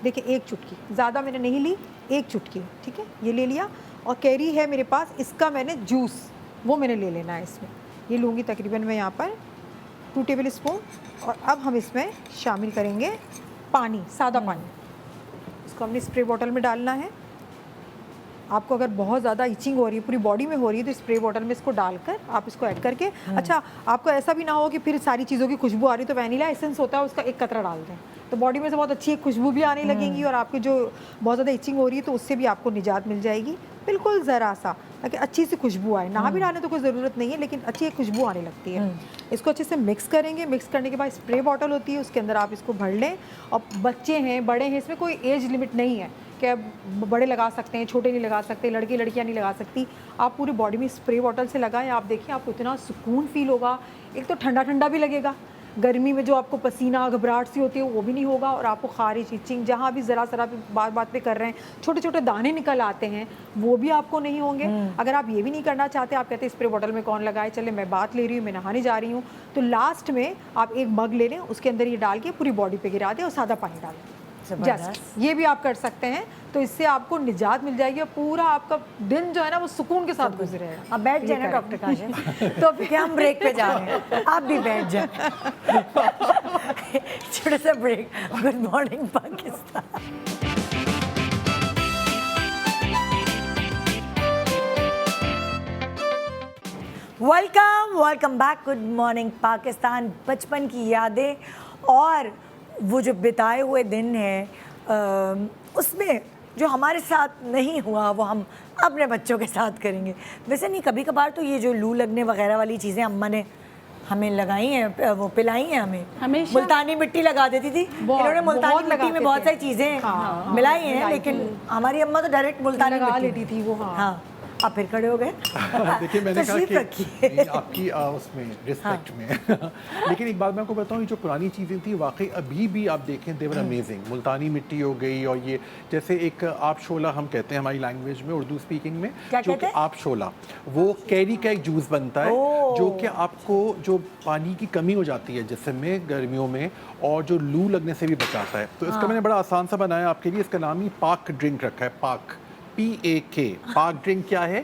देखिए 1 चुटकी, ज़्यादा मैंने नहीं ली, 1 चुटकी, ठीक है, ये ले लिया। और कैरी है मेरे पास, इसका मैंने जूस वो मैंने ले लेना है इसमें, ये लूँगी तकरीबन मैं यहाँ पर 2 टेबल स्पून। और अब हम इसमें शामिल करेंगे पानी, सादा पानी, इसको हमने स्प्रे बॉटल में डालना है। आपको अगर बहुत ज़्यादा इचिंग हो रही है, पूरी बॉडी में हो रही है, तो स्प्रे बॉटल में इसको डालकर आप इसको ऐड करके, अच्छा आपको ऐसा भी ना हो कि फिर सारी चीज़ों की खुशबू आ रही, तो वैनिला एसेंस होता है उसका 1 कतरा डाल दें, तो बॉडी में से बहुत अच्छी एक खुशबू भी आने लगेगी, और आपकी जो बहुत ज़्यादा इचिंग हो रही है तो उससे भी आपको निजात मिल जाएगी, बिल्कुल ज़रा सा, ताकि अच्छी सी खुशबू आए। ना भी डालने तो कोई ज़रूरत नहीं है, लेकिन अच्छी एक खुशबू आने लगती है। इसको अच्छे से मिक्स करेंगे, मिक्स करने के बाद स्प्रे बॉटल होती है, उसके अंदर आप इसको भर लें। और बच्चे हैं, बड़े हैं, इसमें कोई एज लिमिट नहीं है कि बड़े लगा सकते हैं, छोटे नहीं लगा सकते, लड़के लड़कियां नहीं लगा सकती। आप पूरी बॉडी में स्प्रे बॉटल से लगाएं, आप देखिए आपको इतना सुकून फील होगा। एक तो ठंडा ठंडा भी लगेगा, गर्मी में जो आपको पसीना घबराहट सी होती है वो भी नहीं होगा, और आपको खारिश इचिंग जहाँ भी ज़रा भी बात पे कर रहे हैं, छोटे छोटे दाने निकल आते हैं, वो भी आपको नहीं होंगे। अगर आप ये भी नहीं करना चाहते, आप कहते हैं स्प्रे बॉटल में कौन लगाए, चले मैं बात ले रही हूँ, मैं नहाने जा रही हूँ, तो लास्ट में आप 1 मग ले लें, उसके अंदर ये डाल के पूरी बॉडी पे गिरा दें और सादा पानी डालें, जस्ट ये भी आप कर सकते हैं। तो इससे आपको निजात मिल जाएगी, और पूरा आपका दिन जो है ना वो सुकून के साथ गुजरेगा। अब बैठ जाए ना डॉक्टर काशिफ, तो फिर हम ब्रेक पे जा रहे हैं, आप भी बैठ जाए। छोटा सा break. Good morning Pakistan. Welcome back. Good morning Pakistan. बचपन की यादें और वो जो बिताए हुए दिन हैं, उसमें जो हमारे साथ नहीं हुआ वो हम अपने बच्चों के साथ करेंगे। वैसे नहीं, कभी कभार तो ये जो लू लगने वगैरह वाली चीज़ें अम्मा ने हमें लगाई हैं, वो पिलाई हैं हमें। हमेशा मुल्तानी मिट्टी लगा देती थी, इन्होंने मुल्तानी मिट्टी में बहुत सारी चीज़ें मिलाई हैं, लेकिन हमारी अम्मा तो डायरेक्ट मुल्तानी लगा मिट्टी लेती थी वो। हाँ, आप फिर खड़े हो गए। देखिए मैंने कहा तशरीफ कि रखिए। नहीं, आपकी उसमें रिस्पेक्ट में लेकिन एक बात मैं आपको बताऊं, ये जो पुरानी चीज़ें थी वाकई अभी भी आप देखें देवर अमेजिंग। मुल्तानी मिट्टी हो गई, और ये जैसे एक आप शोला हम कहते हैं हमारी लैंग्वेज में, उर्दू स्पीकिंग में, क्या जो कहते कि हैं? आप शोला, वो कैरी का एक जूस बनता है, जो कि आपको जो पानी की कमी हो जाती है जिसम में गर्मियों में, और जो लू लगने से भी बचाता है। तो इसका मैंने बड़ा आसान सा बनाया आपके लिए। इसका नाम ही पाक ड्रिंक रखा है, पाक, PAK। पाक ड्रिंक क्या है?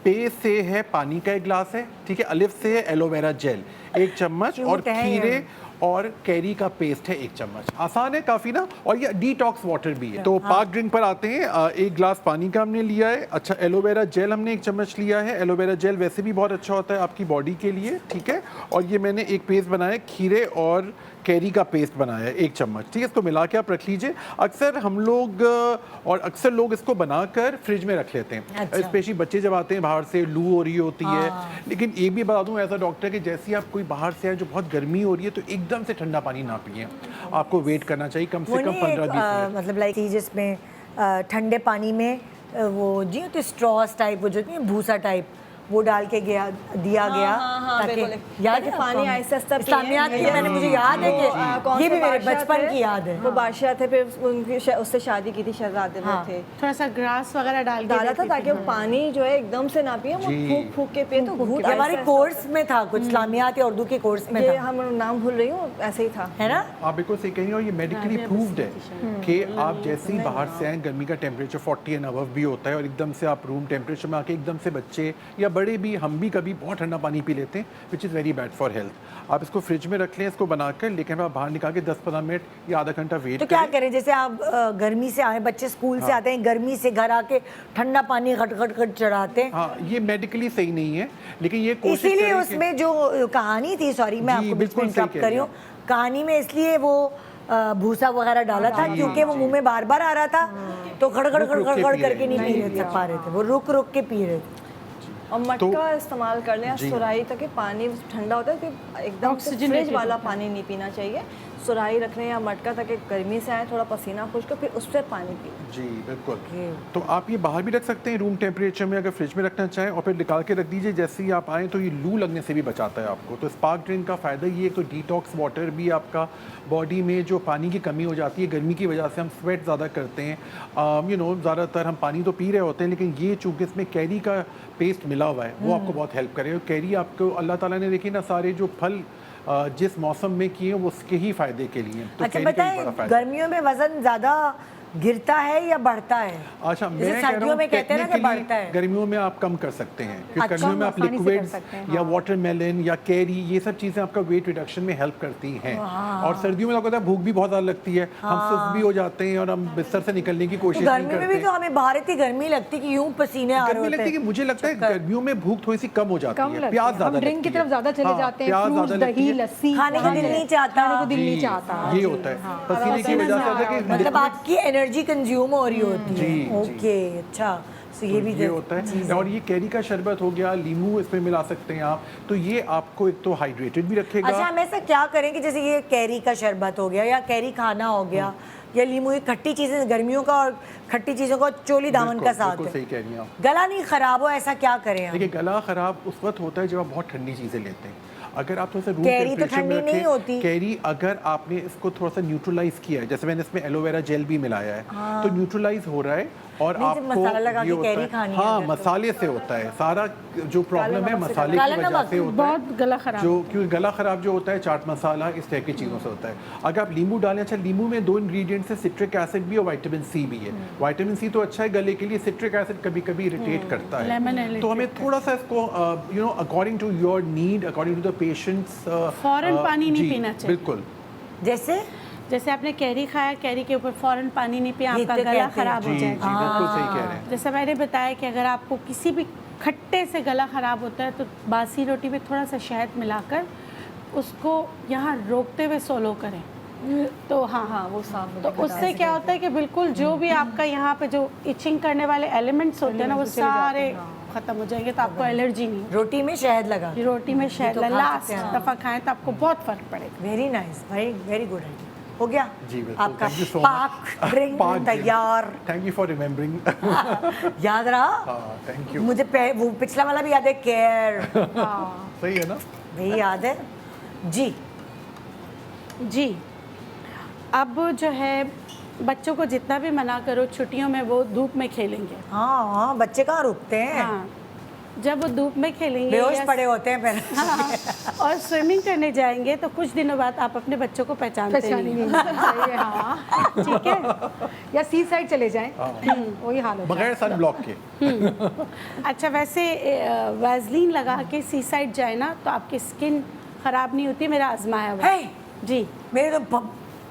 पे से है पानी का 1 गिलास है, ठीक है, अलिफ से है एलोवेरा जेल 1 चम्मच, और क्यूट है खीरे ये। और कैरी का पेस्ट है 1 चम्मच। आसान है काफ़ी ना, और ये डिटॉक्स वाटर भी है। तो पाक ड्रिंक पर आते हैं। 1 गिलास पानी का हमने लिया है। अच्छा, एलोवेरा जेल हमने 1 चम्मच लिया है। एलोवेरा जेल वैसे भी बहुत अच्छा होता है आपकी बॉडी के लिए, ठीक है। और ये मैंने एक पेस्ट बनाया, खीरे और कैरी का पेस्ट बनाया है 1 चम्मच, ठीक है। इसको मिला के आप रख लीजिए। अक्सर हम लोग और अक्सर लोग इसको बनाकर फ्रिज में रख लेते हैं, अच्छा। स्पेशली बच्चे जब आते हैं बाहर से, लू हो रही होती है। लेकिन ये भी बता दूं एज अ डॉक्टर कि जैसे ही आप कोई बाहर से आए जो बहुत गर्मी हो रही है, तो एकदम से ठंडा पानी ना पिए, आपको वेट करना चाहिए कम से कम 15-20 मिनट। मतलब लाइक जिसमें ठंडे पानी में वो जी होते स्ट्रॉस टाइप, वो जो होती है भूसा टाइप, वो डाल के दिया गया, ताकि याद है पानी आहिस्ता आहिस्ता पिएं। इस्लामियात की मैंने, मुझे याद है कि ये भी मेरे बचपन की याद है। वो बादशाह थे, फिर उनकी उससे शादी की थी, शहजादे में थे, थोड़ा सा ग्रास वगैरह डाल के डाला था देती ताकि वो पानी जो है एकदम से ना पिए, वो जी। फूक फूक के पिए, तो घूट ये हमारे आहिस्ता कोर्स में था, कुछ इस्लामियात या उर्दू के कोर्स में ये था, हम नाम भूल रही हूँ, ऐसे ही था। है ना। आप बिल्कुल सही कहेंगे, और ये मेडिकली प्रूव्ड है कि आप जैसे ही बाहर से आए, गर्मी का टेम्परेचर 40 एंड अबव भी होता है, और एकदम से आप रूम टेम्परेचर में आके एकदम से बच्चे या बड़े भी, हम भी कभी बहुत ठंडा पानी पी लेते हैं, which is very bad for health. आप इसको फ्रिज में रख लें, इसको बनाकर, लेकिन आप बाहर निकाल के 10-15 मिनट या आधा घंटा वेट तो क्या करें, जैसे आप गर्मी से आए, बच्चे स्कूल से आते हैं, गर्मी से घर आके ठंडा पानी खट खट खट चढ़ाते हैं। हाँ, ये मेडिकली सही नहीं है, लेकिन ये कोशिश इसीलिए करें कि- उसमें जो कहानी थी, सॉरी मैं जी, आपको बीच में बिल्कुल सही इंटरप्ट कह कर रही रही हूँ, कहानी में इसलिए वो भूसा वगैरह डाला था क्योंकि वो मुंह में बार बार आ रहा था, तो खड़ खड़ खड़ खड़ खड़ करके नहीं पा रहे थे, वो रुक रुक के पी रहे थे। और मटका इस्तेमाल कर लें, सुराही तक पानी ठंडा होता है कि एकदम से फ्रिज वाला पानी नहीं पीना चाहिए। सुराही रख लें या मटका ताकि गर्मी से आए, थोड़ा पसीना खुश्क, फिर उस पर पानी पिए। जी बिल्कुल। तो आप ये बाहर भी रख सकते हैं रूम टेम्परेचर में, अगर फ्रिज में रखना चाहें, और फिर निकाल के रख दीजिए जैसे ही आप आएँ, तो ये लू लगने से भी बचाता है आपको। तो स्पार्क ड्रिंक का फ़ायदा ये है, तो डिटॉक्स वाटर भी आपका बॉडी में जो पानी की कमी हो जाती है गर्मी की वजह से, हम स्वेट ज़्यादा करते हैं, ज़्यादातर हम पानी तो पी रहे होते हैं, लेकिन ये चूँकि इसमें कैरी का पेस्ट मिला हुआ है वो आपको बहुत हेल्प करेगा। कैरी आपको अल्लाह ताला ने देखिए ना सारे जो फल जिस मौसम में किए वो उसके ही फायदे के लिए। तो अच्छा कैरी का भी बड़ा बताएं, फायदा। गर्मियों में वजन ज्यादा गिरता है या बढ़ता है? अच्छा, मैं जैसे कह रहा सर्दियों हूँ में कहते हैं ना कि technically बढ़ता है। गर्मियों में आप कम कर सकते हैं, क्योंकि अच्छा, गर्मियों में आप आसानी से कर लिक्विड्स सकते हैं, या वाटरमेलन या कैरी, ये सब चीज़ें आपका वेट रिडक्शन में हेल्प करती हैं। और सर्दियों में आपको पता है भूख भी बहुत ज़्यादा लगती है, हम सुस्त भी हो जाते हैं और हम बिस्तर से निकलने की तो कोशिश नहीं गर्मी में भी करते। तो हमें बाहर इतनी गर्मी लगती कि यूं पसीने आ रहे गर्मी होते लगती है कि हैं। मुझे लगता है गर्मियों में भूख थोड़ी सी कम हो जाती कम है, लगती प्यास है। ज़्यादा हम ड्रिंक की लगती है। तरफ ज़्यादा चले हाँ, जाते हैं, प्यास फ्रूट्स, ज़्यादा लगती दही, है। लस्सी खाने का दिल नहीं चाहता। खाने को दिल नहीं जी, चाहता। ये होता है पसीने की वजह से होता है कि मतलब आपकी एनर्जी कंज्यूम हो रही होती है। जी, ओके, अच्छा, तो ये भी ये होता है। और ये कैरी का शरबत हो गया, लीमू इसमें मिला सकते हैं आप, तो ये आपको एक तो हाइड्रेटेड भी रखेगा। अच्छा, हम ऐसा क्या करें कि जैसे ये कैरी का शरबत हो गया या कैरी खाना हो गया या लीमू, ये खट्टी चीजें गर्मियों का और खट्टी चीजों का चोली दामन का साथ बिल्कुल है, सही कह रही हैं आप। गला नहीं खराब हो, ऐसा क्या करें हम? देखिए, गला खराब उस वक्त होता है जब आप बहुत ठंडी चीज़ें लेते हैं। अगर आप थोड़ा सा रूम कैरी तो टेम्परेचर में ठंडी नहीं रखें, होती। कैरी अगर आपने इसको थोड़ा सा न्यूट्रलाइज किया है, जैसे मैंने इसमें एलोवेरा जेल भी मिलाया है, तो न्यूट्रलाइज हो रहा है और नहीं, जब आपको मसाला लगा ये के होता कैरी है। खानी है हाँ, अगर तो। मसाले से होता है सारा जो प्रॉब्लम है, मसाले काला की वजह नमक से होता है। बहुत गला खराब जो क्योंकि गला खराब जो होता है चाट मसाला इस तरह की चीज़ों से होता है। अगर आप लीमू डालें, अच्छा लीमू में 2 इंग्रेडिएंट्स है, सिट्रिक एसिड भी और विटामिन सी भी है। विटामिन सी तो अच्छा है गले के लिए, सिट्रिक एसिड कभी कभी इरिटेट करता Lemon है, irritate तो हमें थोड़ा सा इसको according to your need, according to the patients फौरन पानी नहीं पीना चाहिए। बिल्कुल। जैसे आपने कैरी खाया, कैरी के ऊपर फौरन पानी नहीं पिया, ये आपका तो गला कहते हैं। खराब जी हो जी जाएगा। बिल्कुल सही कह रहे हैं। जैसे मैंने बताया कि अगर आपको किसी भी खट्टे से गला ख़राब होता है तो बासी रोटी में थोड़ा सा शहद मिलाकर उसको यहाँ रोकते हुए सोलो करें, तो हाँ, वो साफ तो उससे क्या होता है कि बिल्कुल जो भी आपका यहाँ पे जो इचिंग करने वाले एलिमेंट्स होते हैं ना, वो सारे ख़त्म हो जाएंगे, तो आपको एलर्जी नहीं होगी। रोटी में शहद लगा। रोटी में शहद तो खा लास्ट सकते हैं। दफ़ा खाएं तो आपको बहुत फ़र्क पड़ेगा। Very nice, very very good idea. हो गया जी बिल्कुल, आपका थैंक यू सो पाक ड्रिंक तैयार। Thank you for remembering. याद रहा? हाँ, थैंक यू। मुझे वो पिछला वाला भी याद है, केयर। सही है ना? वही याद है जी। जी, अब जो है बच्चों को जितना भी मना करो, छुट्टियों में वो धूप में खेलेंगे। हाँ, बच्चे कहाँ रुकते हैं? हाँ, जब वो धूप में खेलेंगे बेहोश या- पड़े होते हैं फिर। हाँ, और स्विमिंग करने जाएंगे तो कुछ दिनों बाद आप अपने बच्चों को पहचानते नहीं हो। सही है, हाँ। ठीक है। या सी साइड चले जाएं, वही हाल होता है। बगैर सन ब्लॉक के। अच्छा, वैसे वैसलीन लगा के सी साइड जाए ना तो आपकी स्किन खराब नहीं होती, मेरा आजमाया हुआ। है? जी, मेरे तो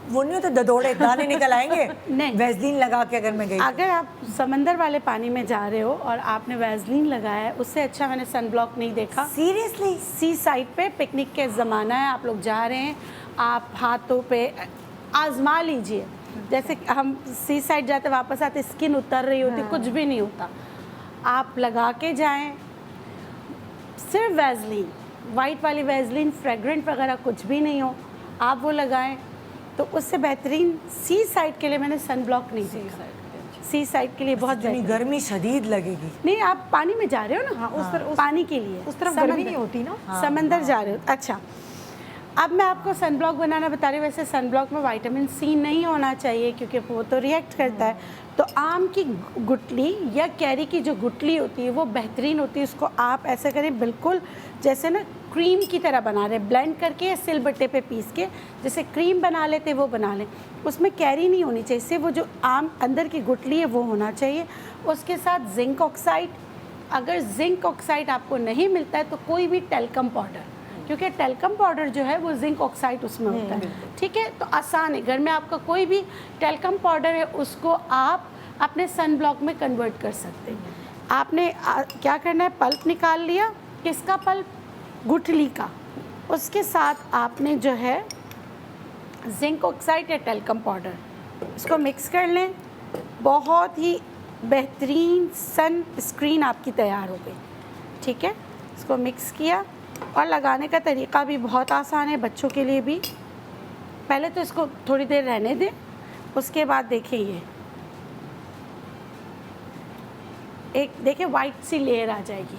वो नहीं होते, ददोड़े दाने निकल आएंगे। नहीं। वैसलीन लगा के अगर मैं गई अगर आप समंदर वाले पानी में जा रहे हो और आपने वैसलीन लगाया है, उससे अच्छा मैंने सन ब्लॉक नहीं देखा। सीरियसली? सी साइड पे पिकनिक के ज़माना है, आप लोग जा रहे हैं, आप हाथों पे आजमा लीजिए। जैसे हम सी साइड जाते वापस आते स्किन उतर रही होती, कुछ भी नहीं होता। आप लगा के जाएं, सिर्फ वैसलीन, वाइट वाली वैसलीन, फ्रेगरेंट वगैरह कुछ भी नहीं हो, आप वो लगाएं तो उससे बेहतरीन सी साइड के लिए मैंने सन ब्लॉक नहीं देखा। सी साइड के लिए बहुत इतनी बेहतरीन। गर्मी शदीद लगेगी। नहीं, आप पानी में जा रहे हो ना, पानी के लिए, उस तरफ गर्मी नहीं होती ना। समंदर जा रहे हो। अच्छा, अब मैं आपको सन ब्लॉक बनाना बता रही हूँ। वैसे सन ब्लॉक में विटामिन सी नहीं होना चाहिए क्योंकि वो तो रिएक्ट करता है। तो आम की गुठली या कैरी की जो गुठली होती है वो बेहतरीन होती है। उसको आप ऐसे करें, बिल्कुल जैसे ना क्रीम की तरह बना रहे, ब्लेंड करके या सिलबट्टे पे पीस के जैसे क्रीम बना लेते वो बना लें। उसमें कैरी नहीं होनी चाहिए, सिर्फ वो जो आम अंदर की गुठली है वो होना चाहिए। उसके साथ जिंक ऑक्साइड अगर जिंक ऑक्साइड आपको नहीं मिलता है तो कोई भी टेल्कम पाउडर, क्योंकि टेल्कम पाउडर जो है वो जिंक ऑक्साइड उसमें होता है, ठीक है। तो आसान है, घर में आपका कोई भी टेल्कम पाउडर है उसको आप अपने सन ब्लॉक में कन्वर्ट कर सकते हैं। आपने क्या करना है, पल्प निकाल लिया, किसका पल्प, गुठली का, उसके साथ आपने जो है जिंक ऑक्साइड या टेल्कम पाउडर इसको मिक्स कर लें। बहुत ही बेहतरीन सन स्क्रीन आपकी तैयार हो गई, ठीक है। इसको मिक्स किया और लगाने का तरीका भी बहुत आसान है बच्चों के लिए भी। पहले तो इसको थोड़ी देर रहने दें, उसके बाद देखें ये एक देखिए वाइट सी लेयर आ जाएगी।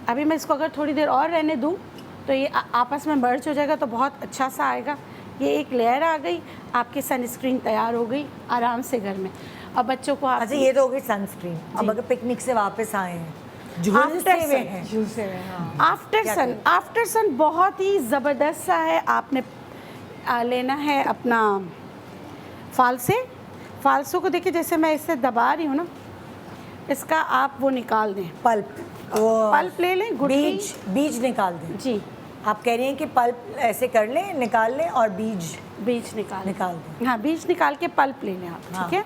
अभी मैं इसको अगर थोड़ी देर और रहने दूं तो ये आपस में मर्ज हो जाएगा, तो बहुत अच्छा सा आएगा। ये एक लेयर आ गई, आपकी सनस्क्रीन तैयार हो गई आराम से घर में। और बच्चों को आप अच्छा ये तो हो गई सनस्क्रीन। अब अगर पिकनिक से वापस आए हैं, झुलसे हुए हैं, आफ्टर सन बहुत ही ज़बरदस्त सा है। आपने लेना है अपना फालसों को, देखिए जैसे मैं इससे दबा रही हूँ ना, इसका आप वो निकाल दें, पल्प ले लें, बीज निकाल दें। जी, आप कह रही हैं कि पल्प ऐसे कर लें, निकाल लें और बीज निकाल दें। हाँ, बीज निकाल के पल्प ले लें आप, ठीक है।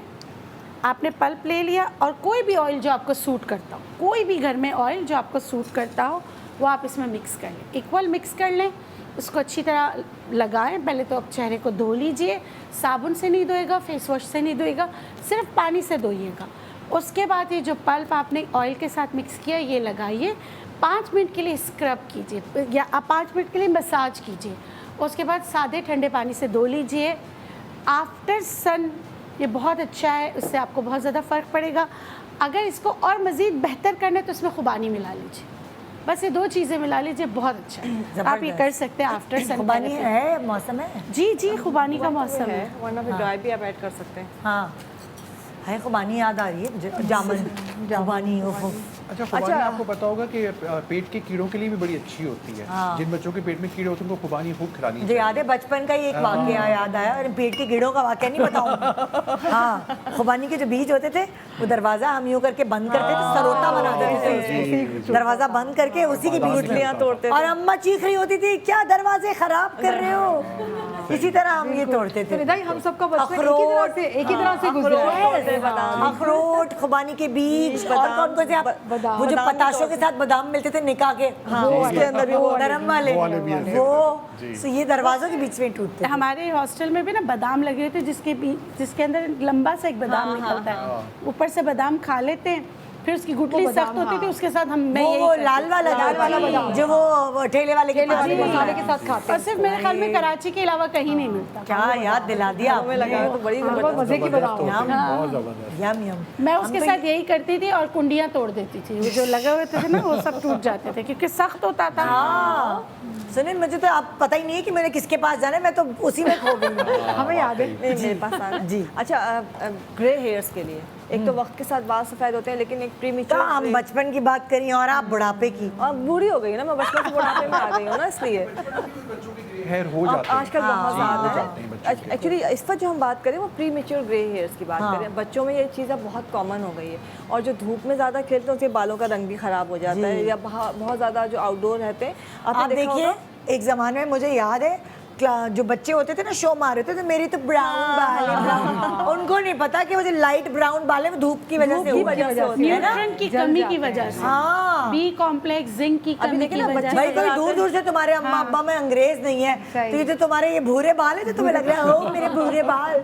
आपने पल्प ले लिया और कोई भी ऑयल जो आपको सूट करता हो, कोई भी घर में ऑयल जो आपको सूट करता हो वो आप इसमें मिक्स कर लें, इक्वल मिक्स कर लें। उसको अच्छी तरह लगाएं। पहले तो आप चेहरे को धो लीजिए, साबुन से नहीं धोएगा, फेस वॉश से नहीं धोएगा, सिर्फ पानी से धोइएगा। उसके बाद ये जो पल्प आपने ऑयल के साथ मिक्स किया ये लगाइए, 5 मिनट के लिए स्क्रब कीजिए या आप 5 मिनट के लिए मसाज कीजिए। उसके बाद सादे ठंडे पानी से धो लीजिए। आफ्टर सन ये बहुत अच्छा है, उससे आपको बहुत ज़्यादा फ़र्क पड़ेगा। अगर इसको और मज़ीद बेहतर करना है तो इसमें खुबानी मिला लीजिए, बस ये 2 चीज़ें मिला लीजिए, बहुत अच्छा है। आप ये कर सकते हैं आफ्टर सन। खुबानी है, मौसम है। जी, खुबानी का मौसम है, वरना फिर ड्राई भी आप ऐड कर सकते हैं। हाँ है, खुबानी याद आ रही है, जामुन खुबानी। अच्छा, खुबानी आपको पता होगा कि पेट के कीड़ों के लिए भी बड़ी अच्छी होती है। जिन बच्चों के पेट में कीड़े होते हैं उनको खुबानी खूब खिलानी मुझे याद है बचपन का ही एक वाकया याद आया, और पेट के कीड़ों का वाकया नहीं बताऊँ। हाँ, खुबानी के जो बीज होते थे वो दरवाजा हम यूँ करके बंद करते थे, सरोता बना देते थे, दरवाजा बंद करके उसी की गुठलियाँ तोड़ते थे। और अम्मा चीख रही होती थी, क्या दरवाजे खराब कर रहे हो। इसी तरह हम ये तोड़ते थे। हम सबका बचपन एक ही तरह से गुजरा है। अखरोट, खुबानी के बीज, और कौन कौन से आप वो जो पताशों के साथ बादाम मिलते थे निकाह के, उसके अंदर भी वो नरम वाले वो, तो ये दरवाजों के बीच में टूटते थे। हमारे हॉस्टल में भी ना बादाम लगे हुए थे जिसके अंदर लंबा सा एक बादाम निकलता है, ऊपर से बादाम खा लेते हैं, फिर उसकी गुठली सख्त होती थी, उसके साथ हम वो लाल वाला बादाम जो वो ठेले वाले के पास मसाले के साथ खाते और सिर्फ मेरे ख्याल में कराची के अलावा कहीं नहीं मिलता। क्या याद दिला दिया आपने। तो बड़ी मजे की बादाम। बहुत जबरदस्त। यम मैं उसके साथ यही करती थी और कुंडियाँ तोड़ देती थी, वो जो लगे हुए थे ना वो सब टूट जाते थे क्योंकि सख्त होता था। हाँ सुनिए, मुझे तो आप पता ही नहीं है कि मैंने किसके पास जाना है, मैं तो उसी में खो गई। हमें याद है मेरे पास आना जी। अच्छा, ग्रे हेयर्स के लिए एक तो वक्त के साथ बाल सफ़ेद होते हैं, लेकिन एक तो प्रीमेच्योर हम बचपन की बात करिए और आप बुढ़ापे की। और बूढ़ी हो गई ना, मैं बचपन से बुढ़ापे में आ गई हूँ ना, इसलिए हेयर हो जाते हैं आजकल बहुत ज़्यादा है। एक्चुअली इस पर जो हम बात करें वो प्रीमेच्योर ग्रे हेयर्स की बात करें, बच्चों में ये चीज़ अब बहुत कॉमन हो गई है। और जो धूप में ज़्यादा खेलते हैं उसके बालों का रंग भी ख़राब हो जाता है, या बहुत ज़्यादा जो आउटडोर रहते हैं। आप देखिए एक ज़माने में मुझे याद है जो बच्चे होते थे ना शो मार रहे थे, तो मेरी तो ब्राउन बाल है, ब्राउन। उनको नहीं पता कि वो जो लाइट ब्राउन बाल है वो धूप की वजह से होती है ना, न्यूट्रिएंट की कमी की वजह से, हाँ बी कॉम्प्लेक्स, जिंक की कमी की वजह से। भाई कोई दूर दूर से तुम्हारे अम्मा अब्बा में अंग्रेज नहीं है, तो ये तो तुम्हारे ये भूरे बाल है, तो तुम्हें लग रहा है हो मेरे भूरे बाल।